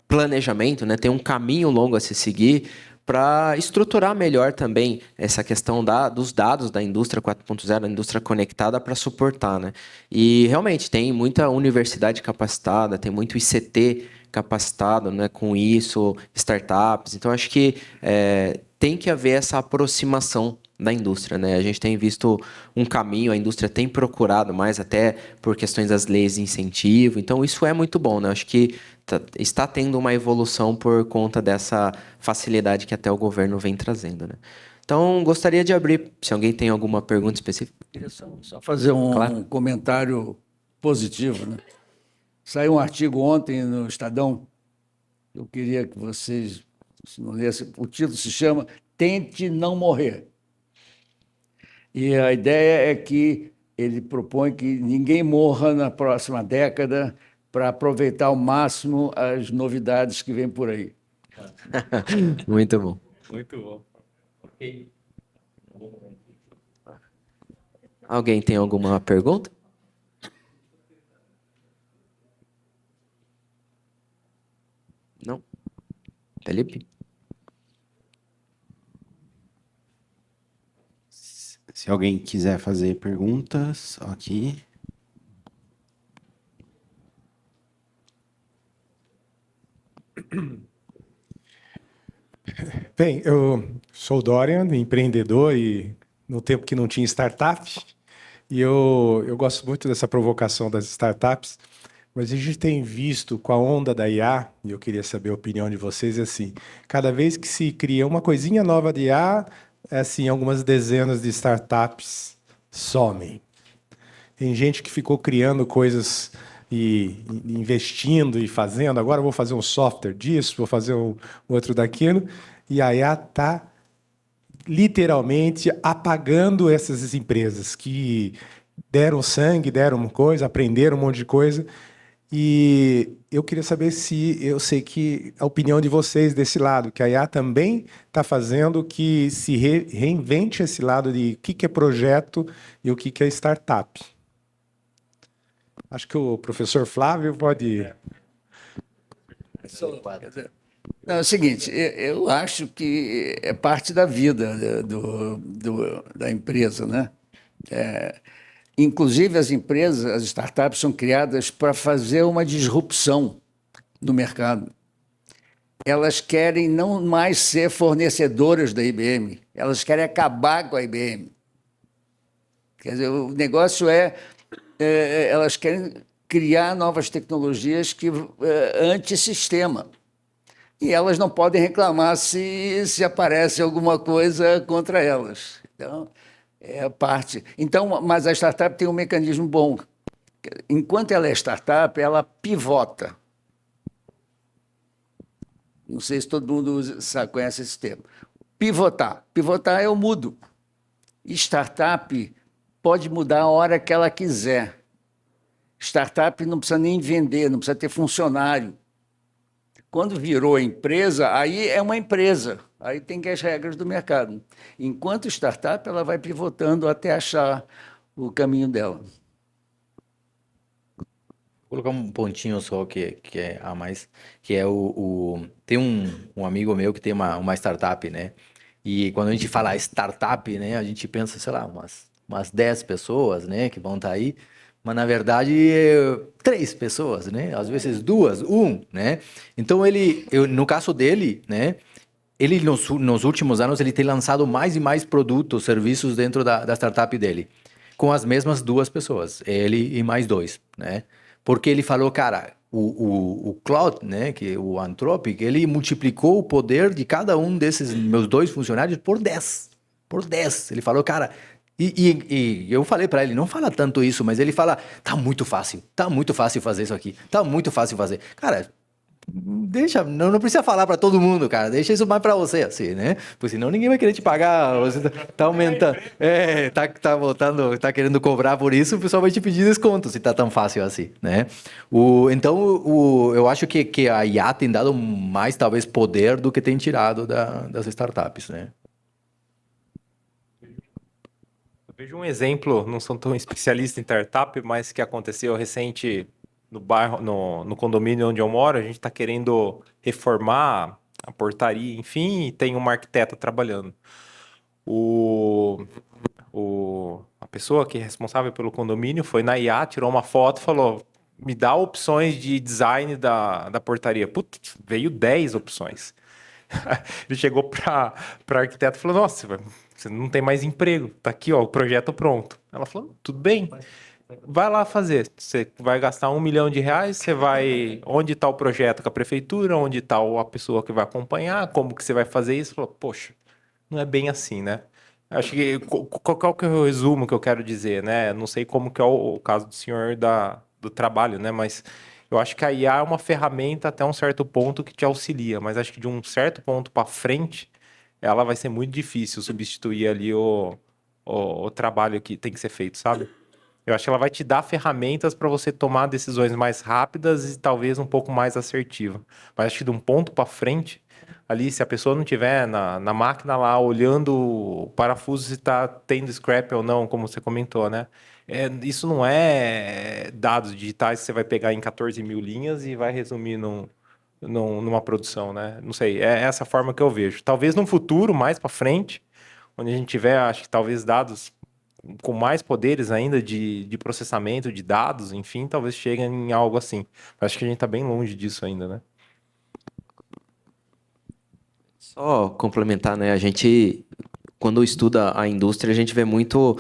planejamento, né, tem um caminho longo a se seguir para estruturar melhor também essa questão dos dados da indústria 4.0, da indústria conectada, para suportar, né? E realmente tem muita universidade capacitada, tem muito ICT capacitado, né, com isso, startups. Então, acho que tem que haver essa aproximação da indústria, né? A gente tem visto um caminho, a indústria tem procurado mais, até por questões das leis de incentivo. Então, isso é muito bom, né? Acho que está tendo uma evolução por conta dessa facilidade que até o governo vem trazendo, né? Então, gostaria de abrir, se alguém tem alguma pergunta específica. Queria só fazer um comentário positivo, né? Saiu um artigo ontem no Estadão, eu queria que vocês, se não lessem, o título se chama Tente Não Morrer. E a ideia é que ele propõe que ninguém morra na próxima década para aproveitar ao máximo as novidades que vêm por aí. Muito bom. Muito bom. Alguém tem alguma pergunta? Não? Felipe? Se alguém quiser fazer perguntas, aqui. Bem, eu sou o Dorian, empreendedor e no tempo que não tinha startup, e eu gosto muito dessa provocação das startups, mas a gente tem visto com a onda da IA, e eu queria saber a opinião de vocês, é assim, cada vez que se cria uma coisinha nova de IA, é assim, algumas dezenas de startups somem. Tem gente que ficou criando coisas e investindo e fazendo. Agora eu vou fazer um software disso, vou fazer um outro daquilo. E a IA está literalmente apagando essas empresas que deram sangue, deram coisa, aprenderam um monte de coisa. E eu queria saber se, eu sei que a opinião de vocês desse lado, que a IA também está fazendo que se reinvente esse lado de o que é projeto e o que é startup. Acho que o professor Flávio pode... Quer dizer, não, é o seguinte, eu acho que é parte da vida da empresa, né? Inclusive, as empresas, as startups são criadas para fazer uma disrupção no mercado. Elas querem não mais ser fornecedoras da IBM, elas querem acabar com a IBM. Quer dizer, o negócio elas querem criar novas tecnologias antissistema. E elas não podem reclamar se aparece alguma coisa contra elas. Então, é a parte. Então, mas a startup tem um mecanismo bom. Enquanto ela é startup, ela pivota. Não sei se todo mundo conhece esse termo. Pivotar. Pivotar é o mudo. Startup pode mudar a hora que ela quiser. Startup não precisa nem vender, não precisa ter funcionário. Quando virou empresa, aí é uma empresa. Aí tem que as regras do mercado. Enquanto startup, ela vai pivotando até achar o caminho dela. Vou colocar um pontinho só que é a mais, que é tem um amigo meu que tem uma startup, né? E quando a gente fala startup, né, a gente pensa, sei lá, umas 10 pessoas, né, que vão estar aí, mas na verdade 3 pessoas, né? Às vezes 2, 1, né? Então no caso dele, né, ele nos últimos anos ele tem lançado mais e mais produtos, serviços dentro da startup dele, com as mesmas 2 pessoas, ele e mais 2, né? Porque ele falou, cara, o Claude, né, que o Anthropic, ele multiplicou o poder de cada um desses meus 2 funcionários por 10. Por 10. Ele falou, cara, e eu falei para ele, não fala tanto isso, mas ele fala, tá muito fácil fazer isso aqui, tá muito fácil fazer. Cara, deixa, não precisa falar para todo mundo, cara, deixa isso mais para você, assim, né? Porque senão ninguém vai querer te pagar, você tá aumentando, tá voltando, tá querendo cobrar por isso, o pessoal vai te pedir desconto se tá tão fácil assim, né? Então, eu acho que a IA tem dado mais, talvez, poder do que tem tirado das startups, né? Eu vejo um exemplo, não sou tão especialista em startup, mas que aconteceu recente no bairro, no condomínio onde eu moro. A gente está querendo reformar a portaria, enfim, e tem uma arquiteta trabalhando. A pessoa que é responsável pelo condomínio foi na IA, tirou uma foto e falou: me dá opções de design da portaria. Putz, veio 10 opções. Ele chegou para a arquiteta e falou: nossa, você não tem mais emprego, tá aqui, ó, o projeto pronto. Ela falou: tudo bem, vai lá fazer. Você vai gastar R$1 milhão, você vai... Onde está o projeto com a prefeitura? Onde está a pessoa que vai acompanhar? Como que você vai fazer isso? Falou: poxa, não é bem assim, né? Acho que qual que é o resumo que eu quero dizer, né? Não sei como que é o caso do senhor do trabalho, né? Mas eu acho que a IA é uma ferramenta até um certo ponto que te auxilia, mas acho que de um certo ponto para frente, ela vai ser muito difícil substituir ali o trabalho que tem que ser feito, sabe? Eu acho que ela vai te dar ferramentas para você tomar decisões mais rápidas e talvez um pouco mais assertiva. Mas acho que de um ponto para frente, ali, se a pessoa não tiver na máquina lá olhando o parafuso se está tendo scrap ou não, como você comentou, né? Isso não é dados digitais que você vai pegar em 14 mil linhas e vai resumir numa produção, né? Não sei, é essa forma que eu vejo. Talvez num futuro, mais para frente, onde a gente tiver, acho que talvez dados com mais poderes ainda de processamento de dados, enfim, talvez chegue em algo assim. Acho que a gente está bem longe disso ainda, né? Só complementar, né? A gente, quando estuda a indústria, a gente vê muito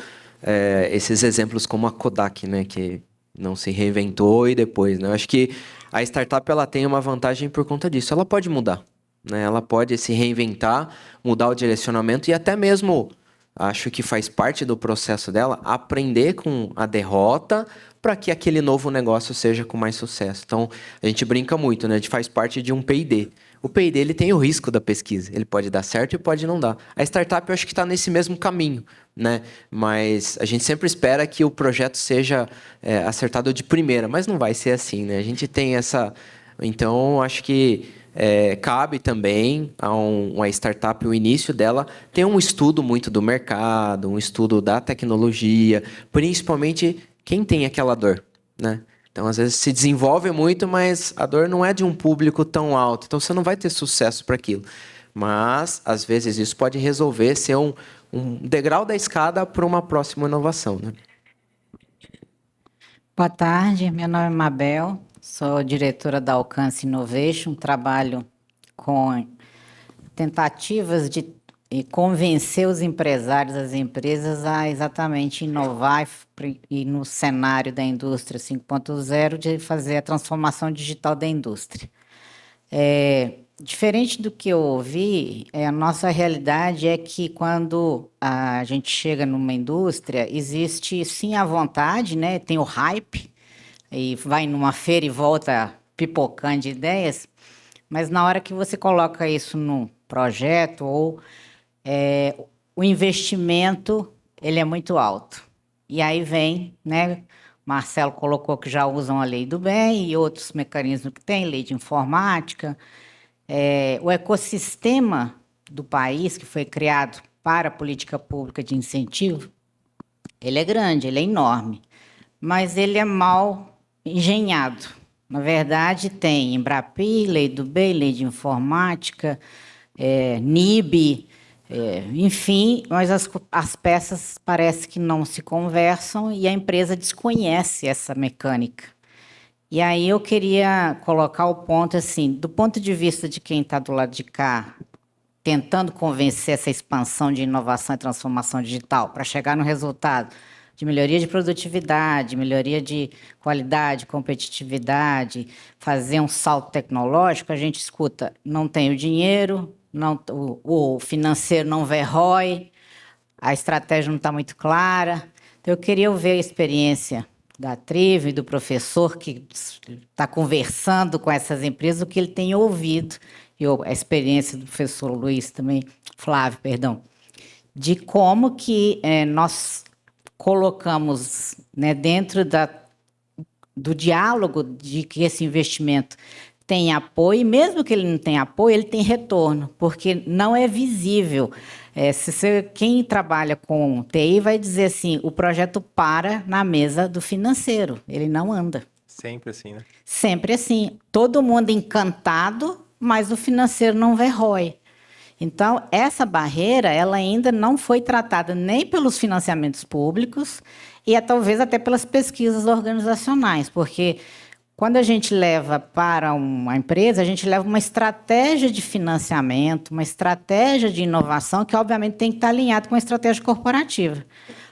esses exemplos como a Kodak, né? Que não se reinventou e depois, né? Eu acho que a startup ela tem uma vantagem por conta disso. Ela pode mudar, né? Ela pode se reinventar, mudar o direcionamento e até mesmo, acho que faz parte do processo dela, aprender com a derrota para que aquele novo negócio seja com mais sucesso. Então, a gente brinca muito, né? A gente faz parte de um P&D. O P&D ele tem o risco da pesquisa. Ele pode dar certo e pode não dar. A startup eu acho que está nesse mesmo caminho, né? Mas a gente sempre espera que o projeto seja acertado de primeira, mas não vai ser assim, né? A gente tem essa... Então, acho que cabe também a uma startup, o início dela, ter um estudo muito do mercado, um estudo da tecnologia, principalmente quem tem aquela dor, né? Então, às vezes, se desenvolve muito, mas a dor não é de um público tão alto. Então, você não vai ter sucesso para aquilo. Mas, às vezes, isso pode resolver ser um degrau da escada para uma próxima inovação, né? Boa tarde, meu nome é Mabel, sou diretora da Alcance Innovation, trabalho com tentativas de convencer os empresários, as empresas a exatamente inovar e no cenário da indústria 5.0 de fazer a transformação digital da indústria. Diferente do que eu ouvi, a nossa realidade é que quando a gente chega numa indústria, existe sim a vontade, né? Tem o hype, e vai numa feira e volta pipocando de ideias, mas na hora que você coloca isso num projeto, o investimento ele é muito alto. E aí vem, né? Marcelo colocou que já usam a lei do bem e outros mecanismos que tem, lei de informática. O ecossistema do país, que foi criado para a política pública de incentivo, ele é grande, ele é enorme, mas ele é mal engenhado. Na verdade, tem Embrapi, lei do bem, lei de informática, NIB, enfim, mas as peças parece que não se conversam e a empresa desconhece essa mecânica. E aí eu queria colocar o ponto assim, do ponto de vista de quem está do lado de cá, tentando convencer essa expansão de inovação e transformação digital para chegar no resultado de melhoria de produtividade, melhoria de qualidade, competitividade, fazer um salto tecnológico, a gente escuta, não tem o dinheiro, o financeiro não vê ROI, a estratégia não está muito clara. Então, eu queria ver a experiência da Triv e do professor que está conversando com essas empresas, o que ele tem ouvido, e a experiência do professor Luiz também, Flávio, perdão, de como que nós colocamos, né, dentro do diálogo de que esse investimento tem apoio, e mesmo que ele não tenha apoio, ele tem retorno, porque não é visível. Quem trabalha com TI vai dizer assim, o projeto para na mesa do financeiro, ele não anda. Sempre assim, né? Sempre assim. Todo mundo encantado, mas o financeiro não vê ROI. Então, essa barreira ela ainda não foi tratada nem pelos financiamentos públicos e talvez até pelas pesquisas organizacionais, porque quando a gente leva para uma empresa, a gente leva uma estratégia de financiamento, uma estratégia de inovação, que obviamente tem que estar alinhado com a estratégia corporativa.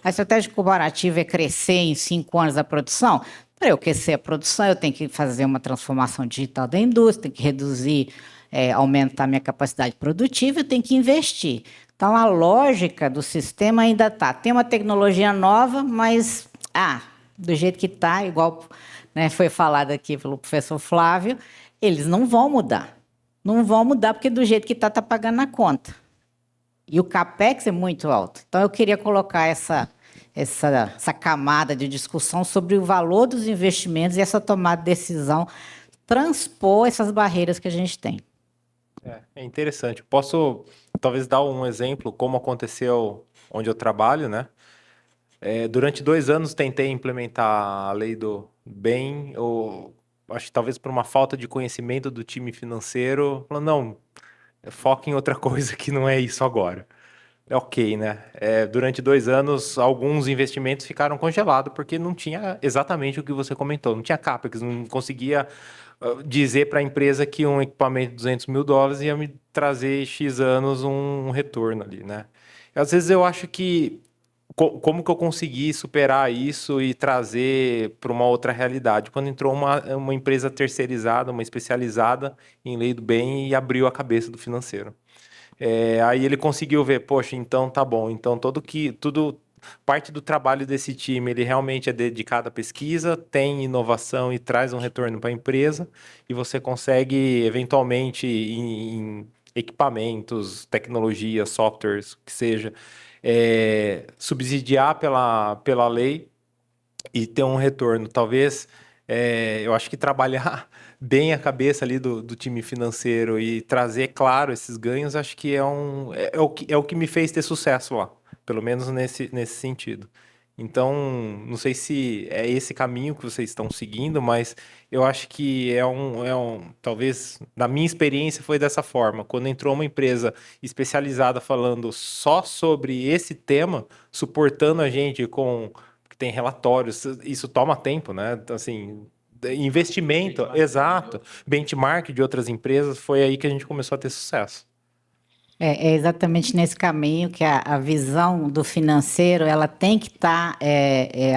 A estratégia corporativa é crescer em 5 anos a produção. Para eu crescer a produção, eu tenho que fazer uma transformação digital da indústria, tenho que reduzir, aumentar minha capacidade produtiva, eu tenho que investir. Então, a lógica do sistema ainda está. Tem uma tecnologia nova, mas, do jeito que está, igual, né, foi falado aqui pelo professor Flávio, eles não vão mudar. Não vão mudar porque do jeito que está pagando na conta. E o CAPEX é muito alto. Então, eu queria colocar essa camada de discussão sobre o valor dos investimentos e essa tomada de decisão, transpor essas barreiras que a gente tem. É interessante. Posso, talvez, dar um exemplo, como aconteceu onde eu trabalho, né? Durante 2 anos tentei implementar a lei do bem, ou acho que talvez por uma falta de conhecimento do time financeiro, falando, não, foca em outra coisa que não é isso agora. Ok, né? Durante 2 anos, alguns investimentos ficaram congelados, porque não tinha exatamente o que você comentou, não tinha CAPEX, não conseguia dizer para a empresa que um equipamento de $200 mil ia me trazer X anos um retorno ali, né? Às vezes eu acho que como que eu consegui superar isso e trazer para uma outra realidade? Quando entrou uma empresa terceirizada, uma especializada em lei do bem e abriu a cabeça do financeiro. Aí ele conseguiu ver, poxa, então tá bom, então tudo parte do trabalho desse time, ele realmente é dedicado à pesquisa, tem inovação e traz um retorno para a empresa, e você consegue, eventualmente, em equipamentos, tecnologias, softwares, que seja, subsidiar pela lei e ter um retorno. Talvez, eu acho que trabalhar bem a cabeça ali do time financeiro e trazer, claro, esses ganhos, acho que é o que me fez ter sucesso lá, pelo menos nesse sentido. Então, não sei se é esse caminho que vocês estão seguindo, mas eu acho que talvez, na minha experiência, foi dessa forma. Quando entrou uma empresa especializada falando só sobre esse tema, suportando a gente que tem relatórios, isso toma tempo, né? Então, assim, investimento, exato, benchmark de outras empresas, foi aí que a gente começou a ter sucesso. É exatamente nesse caminho que a visão do financeiro ela tem que estar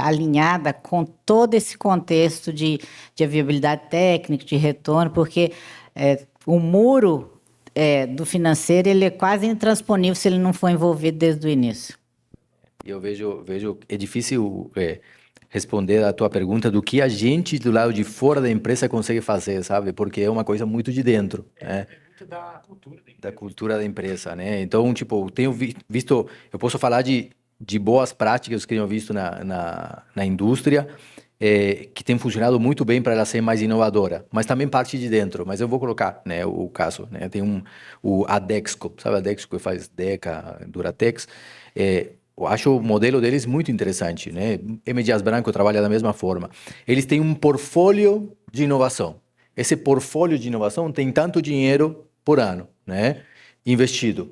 alinhada com todo esse contexto de viabilidade técnica, de retorno, porque o muro do financeiro ele é quase intransponível se ele não for envolvido desde o início. Eu vejo, é difícil responder a tua pergunta do que a gente do lado de fora da empresa consegue fazer, sabe? Porque é uma coisa muito de dentro, né? Da cultura da empresa, né? Então, tipo, tenho visto, eu posso falar de boas práticas que eu tenho visto na indústria, que tem funcionado muito bem para ela ser mais inovadora, mas também parte de dentro. Mas eu vou colocar, né, o caso, né? Tem a Dexco, sabe a Dexco que faz Deca, Duratex? Eu acho o modelo deles muito interessante, né? M. Dias Branco trabalha da mesma forma. Eles têm um portfólio de inovação. Esse portfólio de inovação tem tanto dinheiro por ano, né, investido.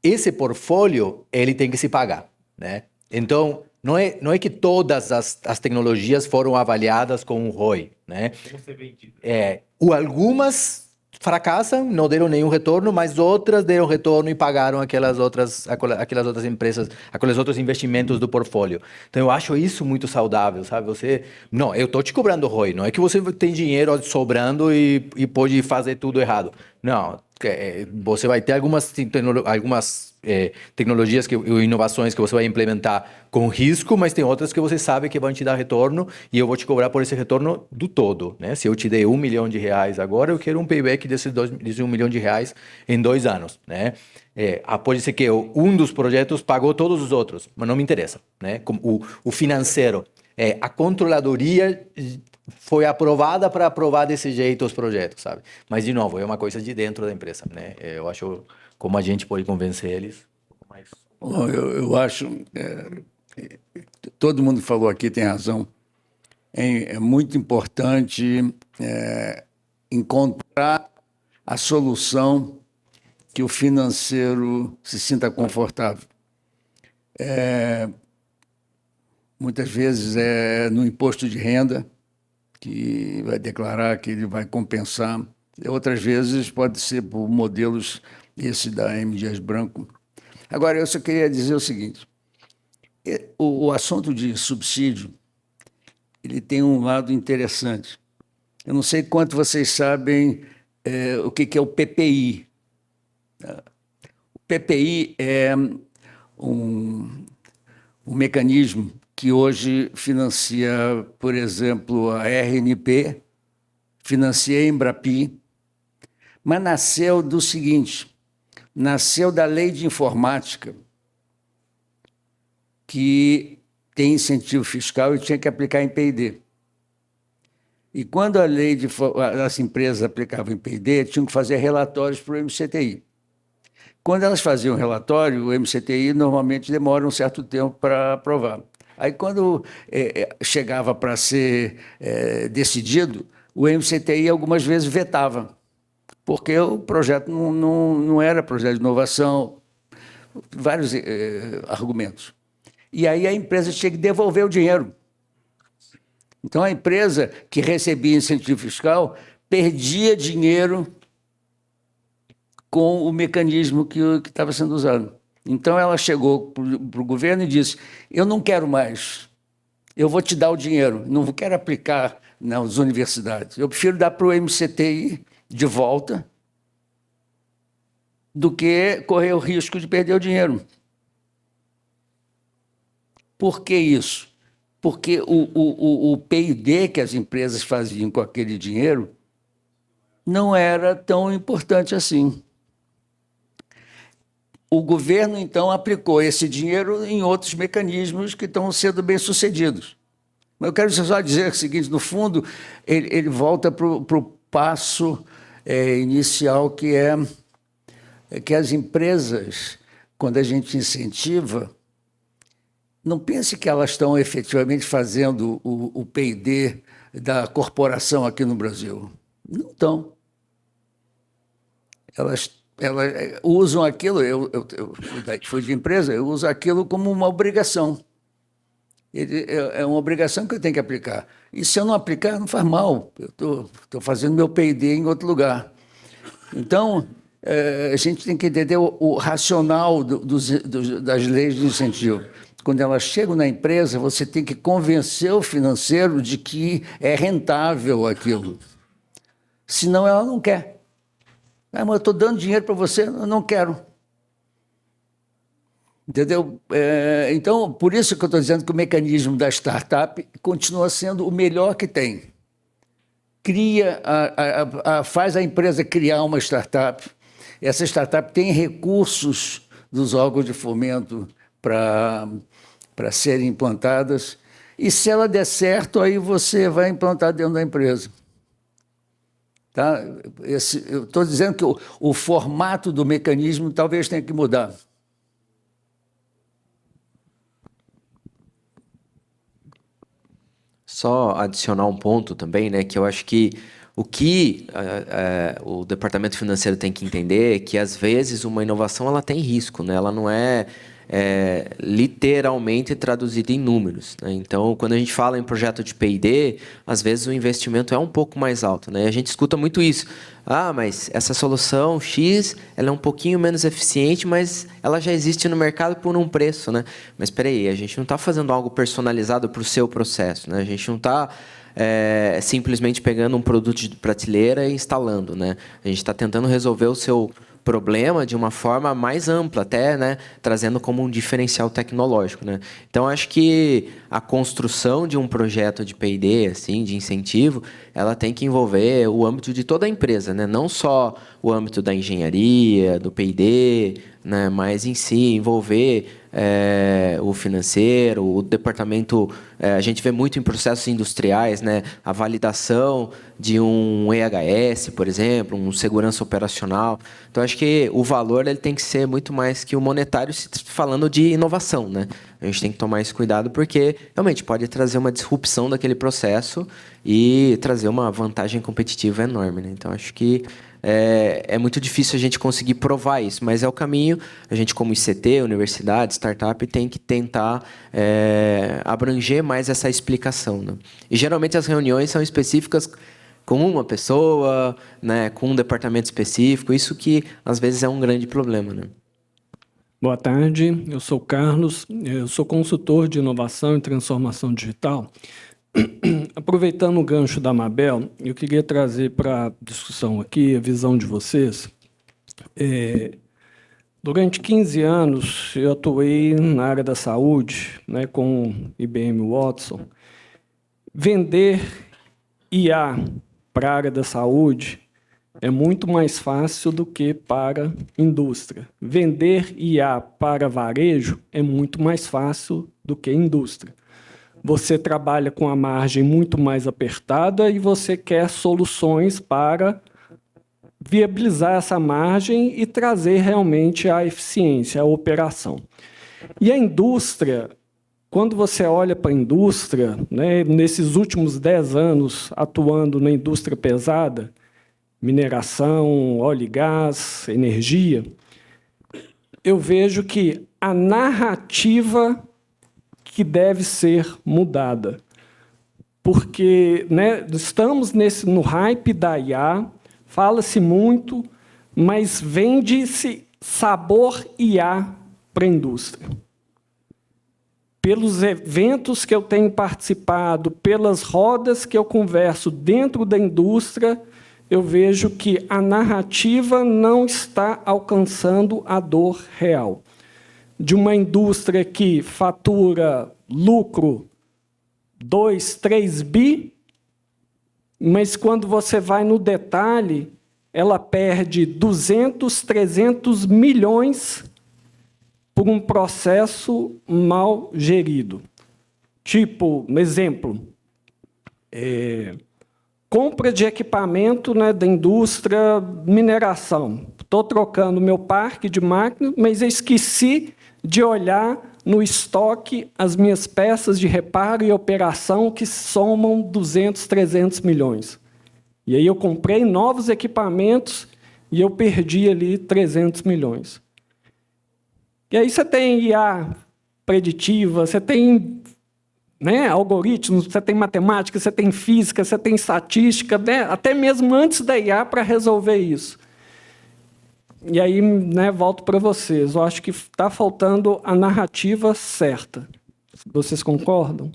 Esse portfólio, ele tem que se pagar, né? Então, não é que todas as tecnologias foram avaliadas com um ROI, né? Algumas fracassam, não deram nenhum retorno, mas outras deram retorno e pagaram aquelas outras empresas, aqueles outros investimentos do portfólio. Então, eu acho isso muito saudável, sabe? Não, eu estou te cobrando ROI, não é que você tem dinheiro sobrando e pode fazer tudo errado. Não, você vai ter algumas tecnologias ou inovações que você vai implementar com risco, mas tem outras que você sabe que vão te dar retorno e eu vou te cobrar por esse retorno do todo, né? Se eu te dei R$1 milhão agora, eu quero um payback desse R$1 milhão em 2 anos, né? Pode ser que um dos projetos pagou todos os outros, mas não me interessa, né? O financeiro, a controladoria foi aprovada para aprovar desse jeito os projetos, sabe? Mas, de novo, é uma coisa de dentro da empresa, né? Eu acho como a gente pode convencer eles. Bom, eu acho, todo mundo falou aqui tem razão, é muito importante encontrar a solução que o financeiro se sinta confortável. Muitas vezes é no imposto de renda, que vai declarar que ele vai compensar. Outras vezes pode ser por modelos, esse da M. Dias Branco. Agora, eu só queria dizer o seguinte, o assunto de subsídio, ele tem um lado interessante. Eu não sei quanto vocês sabem o que é o PPI. O PPI é um mecanismo que hoje financia, por exemplo, a RNP, financia a Embrapi, mas nasceu do seguinte, nasceu da lei de informática, que tem incentivo fiscal e tinha que aplicar em P&D. E quando as empresas aplicavam em P&D, tinham que fazer relatórios para o MCTI. Quando elas faziam relatório, o MCTI normalmente demora um certo tempo para aprovar. Aí, quando chegava para ser decidido, o MCTI algumas vezes vetava, porque o projeto não era projeto de inovação, vários argumentos. E aí a empresa tinha que devolver o dinheiro. Então, a empresa que recebia incentivo fiscal perdia dinheiro com o mecanismo que estava sendo usado. Então, ela chegou para o governo e disse, eu não quero mais, eu vou te dar o dinheiro, não quero aplicar nas universidades, eu prefiro dar para o MCTI de volta do que correr o risco de perder o dinheiro. Por que isso? Porque o P&D que as empresas faziam com aquele dinheiro não era tão importante assim. O governo, então, aplicou esse dinheiro em outros mecanismos que estão sendo bem-sucedidos. Mas eu quero só dizer o seguinte, no fundo, ele volta para o passo inicial, que é que as empresas, quando a gente incentiva, não pense que elas estão efetivamente fazendo o P&D da corporação aqui no Brasil. Não estão. Elas usam aquilo, eu fui de empresa, eu uso aquilo como uma obrigação. É uma obrigação que eu tenho que aplicar. E se eu não aplicar, não faz mal. Eu estou fazendo meu P&D em outro lugar. Então, a gente tem que entender o racional das leis de incentivo. Quando elas chegam na empresa, você tem que convencer o financeiro de que é rentável aquilo. Senão, ela não quer. Ah, mas eu estou dando dinheiro para você, eu não quero. Entendeu? Então, por isso que eu estou dizendo que o mecanismo da startup continua sendo o melhor que tem. Faz a empresa criar uma startup. Essa startup tem recursos dos órgãos de fomento para serem implantadas. E se ela der certo, aí você vai implantar dentro da empresa. Tá? Eu estou dizendo que o formato do mecanismo talvez tenha que mudar. Só adicionar um ponto também, né, que eu acho que o que o departamento financeiro tem que entender é que, às vezes, uma inovação ela tem risco, né? Ela não é literalmente traduzida em números, né? Então, quando a gente fala em projeto de P&D, às vezes o investimento é um pouco mais alto, né? A gente escuta muito isso. Ah, mas essa solução X, ela é um pouquinho menos eficiente, mas ela já existe no mercado por um preço, né? Mas espera aí, a gente não está fazendo algo personalizado para o seu processo, né? A gente não está simplesmente pegando um produto de prateleira e instalando, né? A gente está tentando resolver o seu problema de uma forma mais ampla, até, né, trazendo como um diferencial tecnológico, né? Então, acho que a construção de um projeto de P&D, assim, de incentivo, ela tem que envolver o âmbito de toda a empresa, né? Não só o âmbito da engenharia, do P&D, né, mas em si envolver o financeiro, o departamento. A gente vê muito em processos industriais, né, a validação de um EHS, por exemplo, um segurança operacional. Então, acho que o valor ele tem que ser muito mais que o monetário, falando de inovação, né? A gente tem que tomar esse cuidado porque realmente pode trazer uma disrupção daquele processo e trazer uma vantagem competitiva enorme, né? Então, acho que é muito difícil a gente conseguir provar isso, mas é o caminho. A gente, como ICT, universidade, startup, tem que tentar abranger mais essa explicação, né? E, geralmente, as reuniões são específicas com uma pessoa, né, com um departamento específico. Isso que, às vezes, é um grande problema, né? Boa tarde, eu sou o Carlos, eu sou consultor de inovação e transformação digital. Aproveitando o gancho da Mabel, eu queria trazer para a discussão aqui a visão de vocês. Durante 15 anos, eu atuei na área da saúde, né, com o IBM Watson. Vender IA para a área da saúde é muito mais fácil do que para a indústria. Vender IA para varejo é muito mais fácil do que a indústria. Você trabalha com a margem muito mais apertada e você quer soluções para viabilizar essa margem e trazer realmente a eficiência, a operação. E a indústria, quando você olha para a indústria, né, nesses últimos 10 anos atuando na indústria pesada, mineração, óleo e gás, energia, eu vejo que a narrativa que deve ser mudada. Porque, né, estamos no hype da IA, fala-se muito, mas vende-se sabor IA para a indústria. Pelos eventos que eu tenho participado, pelas rodas que eu converso dentro da indústria, eu vejo que a narrativa não está alcançando a dor real. De uma indústria que fatura lucro 2, 3 bi, mas quando você vai no detalhe, ela perde 200, 300 milhões por um processo mal gerido. Tipo, um exemplo, compra de equipamento, né, da indústria mineração. Estou trocando meu parque de máquinas, mas eu esqueci de olhar no estoque as minhas peças de reparo e operação que somam 200, 300 milhões. E aí eu comprei novos equipamentos e eu perdi ali 300 milhões. E aí você tem IA preditiva, você tem, né, algoritmos, você tem matemática, você tem física, você tem estatística, né, até mesmo antes da IA para resolver isso. E aí, né, volto para vocês. Eu acho que está faltando a narrativa certa. Vocês concordam?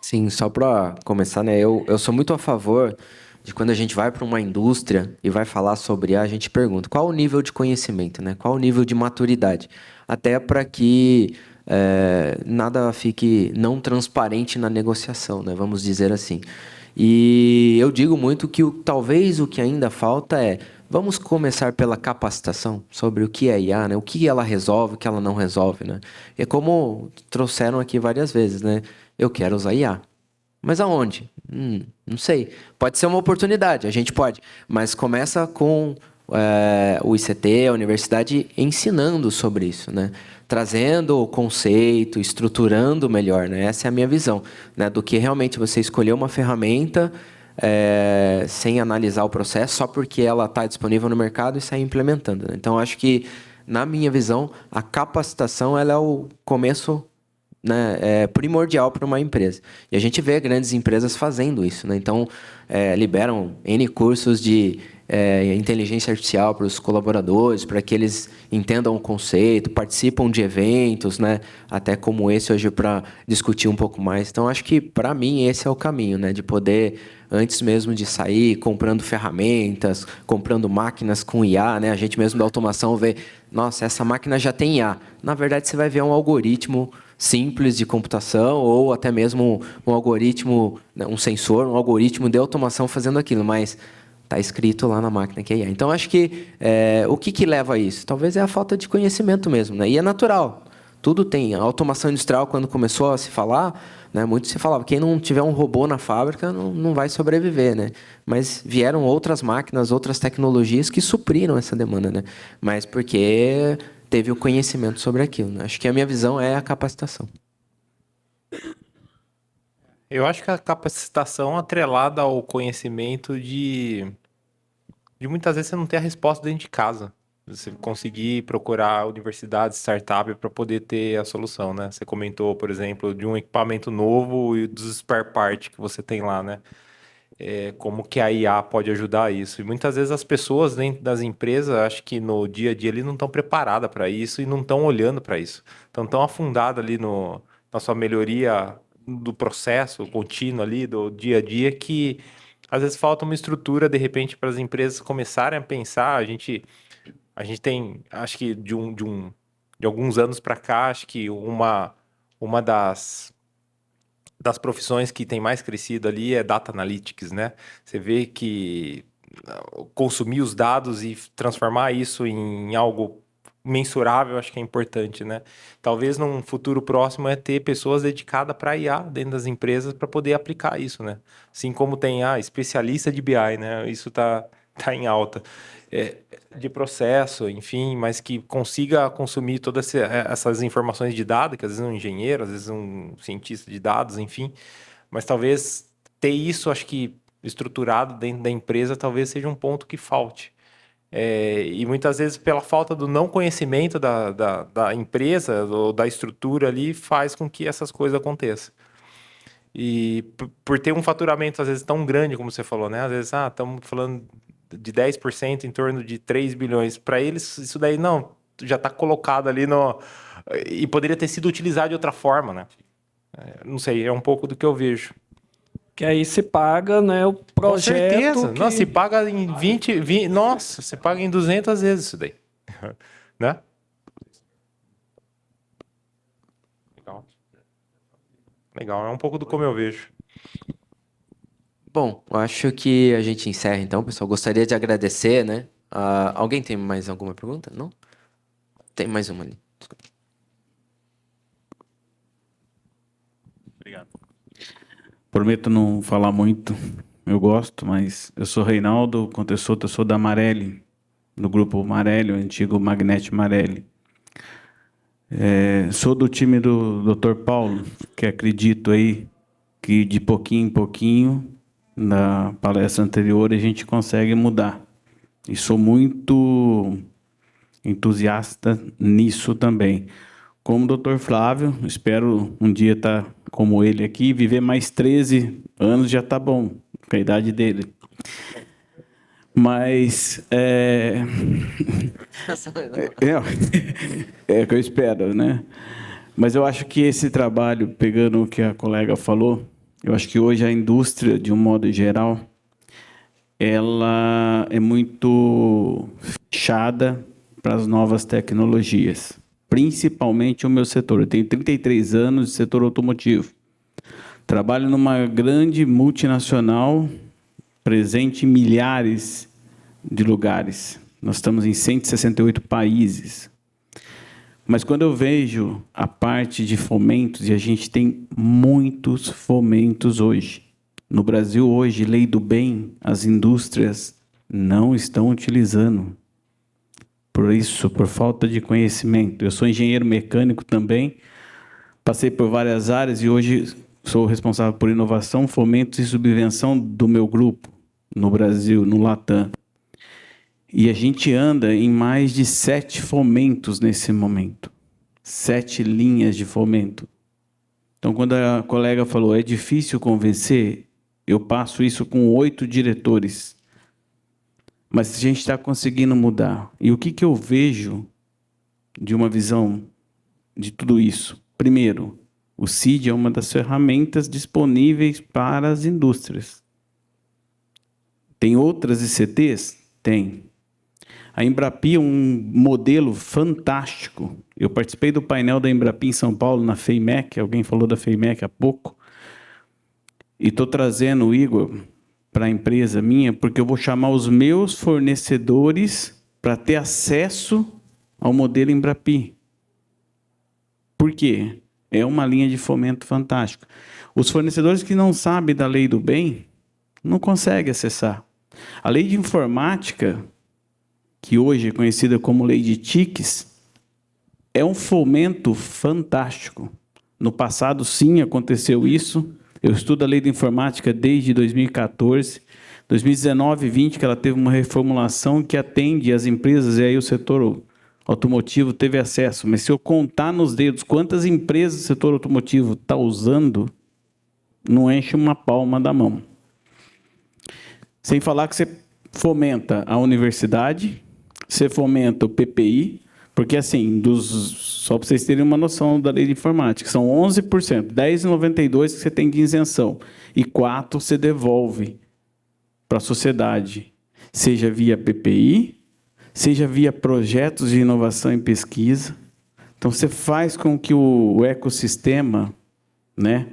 Sim, só para começar, né? Eu sou muito a favor de quando a gente vai para uma indústria e vai falar sobre IA, a gente pergunta qual o nível de conhecimento, né? Qual o nível de maturidade? Até para que nada fique não transparente na negociação, né? Vamos dizer assim. E eu digo muito que talvez o que ainda falta vamos começar pela capacitação sobre o que é IA, né? O que ela resolve, o que ela não resolve, né? É como trouxeram aqui várias vezes, né? Eu quero usar IA. Mas aonde? Não sei. Pode ser uma oportunidade, a gente pode. Mas começa com o ICT, a universidade, ensinando sobre isso, né? Trazendo o conceito, estruturando melhor, né? Essa é a minha visão, né? Do que realmente você escolher uma ferramenta sem analisar o processo, só porque ela está disponível no mercado e sair implementando, né? Então, acho que, na minha visão, a capacitação ela é o começo, né, primordial para uma empresa. E a gente vê grandes empresas fazendo isso, né? Então, liberam N cursos de inteligência artificial para os colaboradores, para que eles entendam o conceito, participam de eventos, né, até como esse hoje, para discutir um pouco mais. Então, acho que, para mim, esse é o caminho, né, de poder, antes mesmo de sair, comprando ferramentas, comprando máquinas com IA, né, a gente mesmo da automação vê, nossa, essa máquina já tem IA. Na verdade, você vai ver um algoritmo simples de computação ou até mesmo um algoritmo, um sensor, um algoritmo de automação fazendo aquilo, mas está escrito lá na máquina que é IA. Então, acho que o que leva a isso? Talvez é a falta de conhecimento mesmo, né? E é natural. Tudo tem. A automação industrial, quando começou a se falar, né, muito se falava, quem não tiver um robô na fábrica não vai sobreviver, né? Mas vieram outras máquinas, outras tecnologias que supriram essa demanda, né? Mas porque teve o conhecimento sobre aquilo, né? Acho que a minha visão é a capacitação. Eu acho que a capacitação atrelada ao conhecimento de muitas vezes você não ter a resposta dentro de casa. Você conseguir procurar universidades, startup para poder ter a solução, né? Você comentou, por exemplo, de um equipamento novo e dos spare parts que você tem lá, né? Como que a IA pode ajudar isso. E muitas vezes as pessoas dentro das empresas, acho que no dia a dia ali não estão preparadas para isso e não estão olhando para isso. Estão tão afundadas ali na sua melhoria do processo contínuo ali, do dia a dia, que às vezes falta uma estrutura, de repente, para as empresas começarem a pensar. A gente tem, acho que de alguns anos para cá, acho que uma das profissões que tem mais crescido ali é Data Analytics, né? Você vê que consumir os dados e transformar isso em algo mensurável, acho que é importante, né? Talvez num futuro próximo ter pessoas dedicadas para IA dentro das empresas para poder aplicar isso, né? Assim como tem especialista de BI, né? Isso tá em alta. De processo, enfim, mas que consiga consumir todas essas informações de dados, que às vezes é um engenheiro, às vezes um cientista de dados, enfim, mas talvez ter isso, acho que estruturado dentro da empresa, talvez seja um ponto que falte. E muitas vezes, pela falta do não conhecimento da empresa ou da estrutura ali, faz com que essas coisas aconteçam. E por ter um faturamento, às vezes, tão grande, como você falou, né? Às vezes, estamos falando de 10% em torno de 3 bilhões. Para eles, isso daí não, já está colocado ali e poderia ter sido utilizado de outra forma, né? Não sei, é um pouco do que eu vejo. Que aí se paga, né, o projeto. Com certeza. Nossa, se paga em 20, nossa, você paga em 200 vezes isso daí. Né? Legal, é um pouco do como eu vejo. Bom, acho que a gente encerra então, pessoal. Gostaria de agradecer, né? Alguém tem mais alguma pergunta? Não? Tem mais uma ali. Desculpa. Obrigado. Prometo não falar muito. Eu gosto, mas eu sou Reinaldo Contessoto, eu sou da Marelli, do grupo Marelli, o antigo Magnete Marelli. Sou do time do Dr. Paulo, que acredito aí que de pouquinho em pouquinho, na palestra anterior, a gente consegue mudar. E sou muito entusiasta nisso também. Como o Dr. Flávio, espero um dia estar como ele aqui, viver mais 13 anos já está bom, com a idade dele. Mas é o que eu espero, né? Mas eu acho que esse trabalho, pegando o que a colega falou, eu acho que hoje a indústria, de um modo geral, ela é muito fechada para as novas tecnologias, principalmente o meu setor. Eu tenho 33 anos de setor automotivo. Trabalho numa grande multinacional, presente em milhares de lugares. Nós estamos em 168 países. Mas quando eu vejo a parte de fomentos, e a gente tem muitos fomentos hoje. No Brasil, hoje, lei do bem, as indústrias não estão utilizando. Por isso, por falta de conhecimento. Eu sou engenheiro mecânico também, passei por várias áreas e hoje sou responsável por inovação, fomentos e subvenção do meu grupo no Brasil, no Latam. E a gente anda em mais de 7 fomentos nesse momento. 7 linhas de fomento. Então, quando a colega falou, é difícil convencer, eu passo isso com 8 diretores. Mas a gente está conseguindo mudar. E o que eu vejo de uma visão de tudo isso? Primeiro, o CID é uma das ferramentas disponíveis para as indústrias. Tem outras ICTs? Tem. A Embrapi é um modelo fantástico. Eu participei do painel da Embrapi em São Paulo, na FEIMEC, alguém falou da FEIMEC há pouco, e estou trazendo o Igor para a empresa minha, porque eu vou chamar os meus fornecedores para ter acesso ao modelo Embrapi. Por quê? É uma linha de fomento fantástica. Os fornecedores que não sabem da lei do bem, não conseguem acessar. A lei de informática, que hoje é conhecida como lei de TICs, é um fomento fantástico. No passado, sim, aconteceu isso. Eu estudo a lei de informática desde 2014. 2019 e 20, que ela teve uma reformulação que atende as empresas, e aí o setor automotivo teve acesso. Mas se eu contar nos dedos quantas empresas do setor automotivo está usando, não enche uma palma da mão. Sem falar que você fomenta a universidade, você fomenta o PPI, porque assim, só para vocês terem uma noção da lei de informática, são 11%, 10,92% que você tem de isenção, e 4% você devolve para a sociedade, seja via PPI, seja via projetos de inovação e pesquisa. Então, você faz com que o ecossistema, né,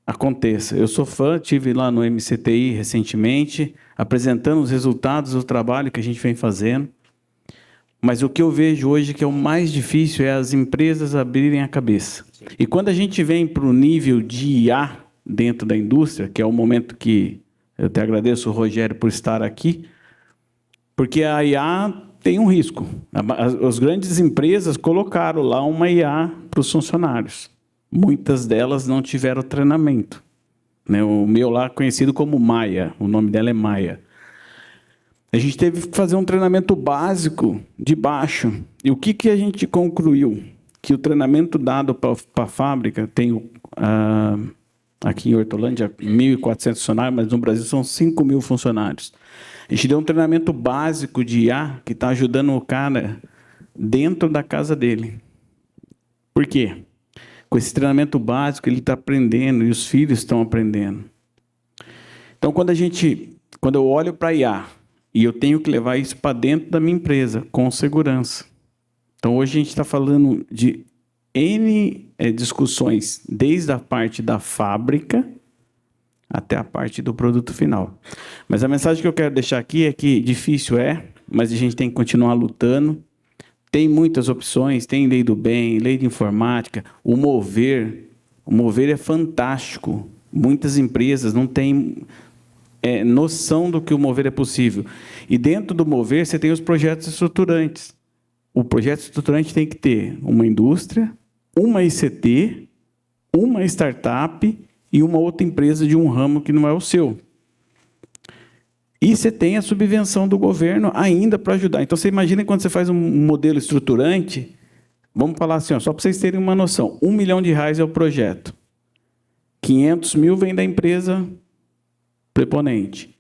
aconteça. Eu sou fã, estive lá no MCTI recentemente, apresentando os resultados do trabalho que a gente vem fazendo. Mas o que eu vejo hoje que é o mais difícil é as empresas abrirem a cabeça. Sim. E quando a gente vem para o nível de IA dentro da indústria, que é o momento que eu te agradeço, Rogério, por estar aqui, porque a IA tem um risco. As grandes empresas colocaram lá uma IA para os funcionários. Muitas delas não tiveram treinamento. O meu lá é conhecido como Maia, o nome dela é Maia. A gente teve que fazer um treinamento básico de baixo. E o que a gente concluiu? Que o treinamento dado para a fábrica, tem aqui em Hortolândia 1.400 funcionários, mas no Brasil são 5.000 funcionários. A gente deu um treinamento básico de IA que está ajudando o cara dentro da casa dele. Por quê? Com esse treinamento básico, ele está aprendendo e os filhos estão aprendendo. Então, quando eu olho para a IA e eu tenho que levar isso para dentro da minha empresa, com segurança. Então, hoje a gente está falando de N discussões, desde a parte da fábrica até a parte do produto final. Mas a mensagem que eu quero deixar aqui é que difícil mas a gente tem que continuar lutando. Tem muitas opções, tem lei do bem, lei de informática, o Mover é fantástico. Muitas empresas não têm noção do que o Mover é possível. E dentro do Mover você tem os projetos estruturantes. o projeto estruturante tem que ter uma indústria, uma ICT, uma startup e uma outra empresa de um ramo que não é o seu. E você tem a subvenção do governo ainda para ajudar. Então, você imagina quando você faz um modelo estruturante, vamos falar assim, ó, só para vocês terem uma noção, R$1 milhão é o projeto. 500 mil vem da empresa preponente.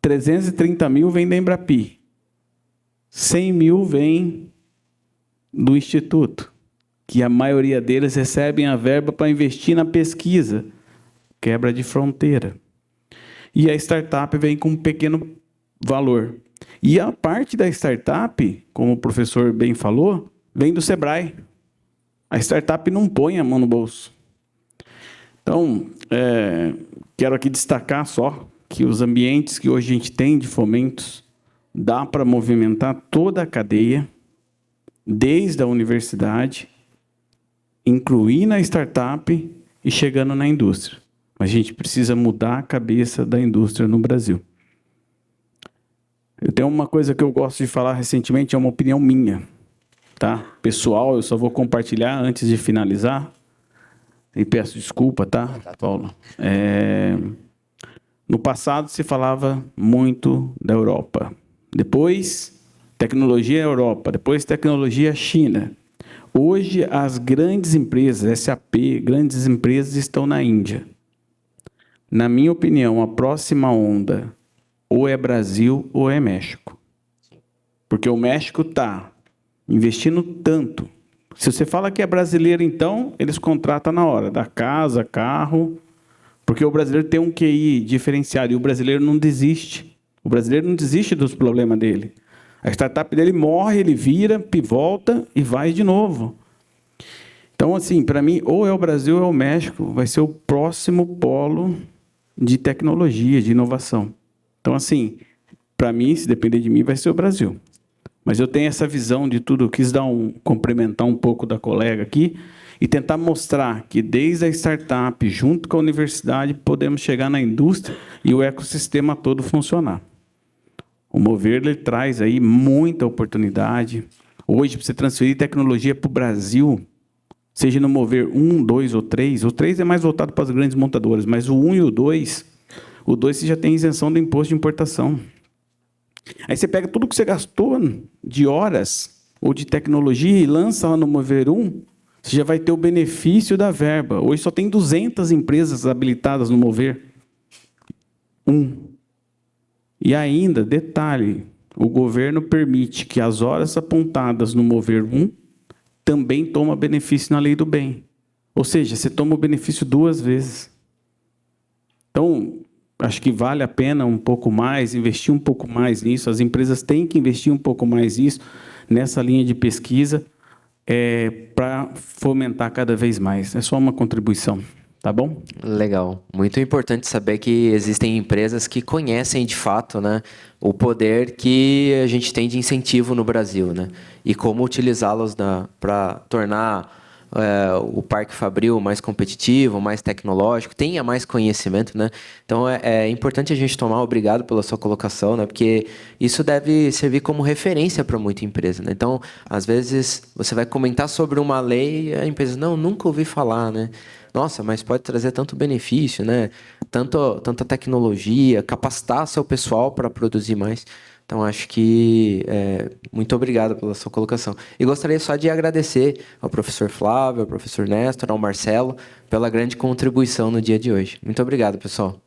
330 mil vem da Embrapi. 100 mil vem do Instituto, que a maioria deles recebem a verba para investir na pesquisa, quebra de fronteira. E a startup vem com um pequeno valor. E a parte da startup, como o professor bem falou, vem do Sebrae. A startup não põe a mão no bolso. Então, quero aqui destacar só que os ambientes que hoje a gente tem de fomentos dá para movimentar toda a cadeia, desde a universidade, incluir na startup e chegando na indústria. Mas a gente precisa mudar a cabeça da indústria no Brasil. Eu tenho uma coisa que eu gosto de falar recentemente, é uma opinião minha, tá? Pessoal, eu só vou compartilhar antes de finalizar. E peço desculpa, tá, Paulo? No passado se falava muito da Europa. Depois, tecnologia Europa. Depois, tecnologia China. Hoje, as grandes empresas, SAP, grandes empresas estão na Índia. Na minha opinião, a próxima onda ou é Brasil ou é México. Porque o México está investindo tanto. Se você fala que é brasileiro, então, eles contratam na hora. Da casa, carro. Porque o brasileiro tem um QI diferenciado e o brasileiro não desiste. O brasileiro não desiste dos problemas dele. A startup dele morre, ele vira, pivota e vai de novo. Então, assim, para mim, ou é o Brasil ou é o México, vai ser o próximo polo de tecnologia, de inovação. Então, assim, para mim, se depender de mim, vai ser o Brasil. Mas eu tenho essa visão de tudo, eu quis complementar um pouco da colega aqui e tentar mostrar que desde a startup, junto com a universidade, podemos chegar na indústria e o ecossistema todo funcionar. O Mover ele traz aí muita oportunidade. Hoje, para você transferir tecnologia para o Brasil, seja no Mover 1, 2 ou 3, o 3 é mais voltado para as grandes montadoras, mas o 1 e o 2 você já tem isenção do imposto de importação. Aí você pega tudo que você gastou de horas ou de tecnologia e lança lá no Mover 1, você já vai ter o benefício da verba. Hoje só tem 200 empresas habilitadas no Mover 1. E ainda, detalhe, o governo permite que as horas apontadas no Mover 1 também toma benefício na lei do bem. Ou seja, você toma o benefício 2 vezes. Então, acho que vale a pena um pouco mais, investir um pouco mais nisso. As empresas têm que investir um pouco mais nisso, nessa linha de pesquisa, para fomentar cada vez mais. É só uma contribuição. Tá bom? Legal. Muito importante saber que existem empresas que conhecem de fato, né, o poder que a gente tem de incentivo no Brasil, né, e como utilizá-los para tornar o Parque Fabril mais competitivo, mais tecnológico, tenha mais conhecimento, né? Então é importante a gente tomar, obrigado pela sua colocação, né? Porque isso deve servir como referência para muita empresa, né? Então, às vezes você vai comentar sobre uma lei e a empresa nunca ouvi falar, né? Nossa, mas pode trazer tanto benefício, né? Tanta tecnologia, capacitar seu pessoal para produzir mais. Então, acho que muito obrigado pela sua colocação. E gostaria só de agradecer ao professor Flávio, ao professor Néstor, ao Marcelo, pela grande contribuição no dia de hoje. Muito obrigado, pessoal.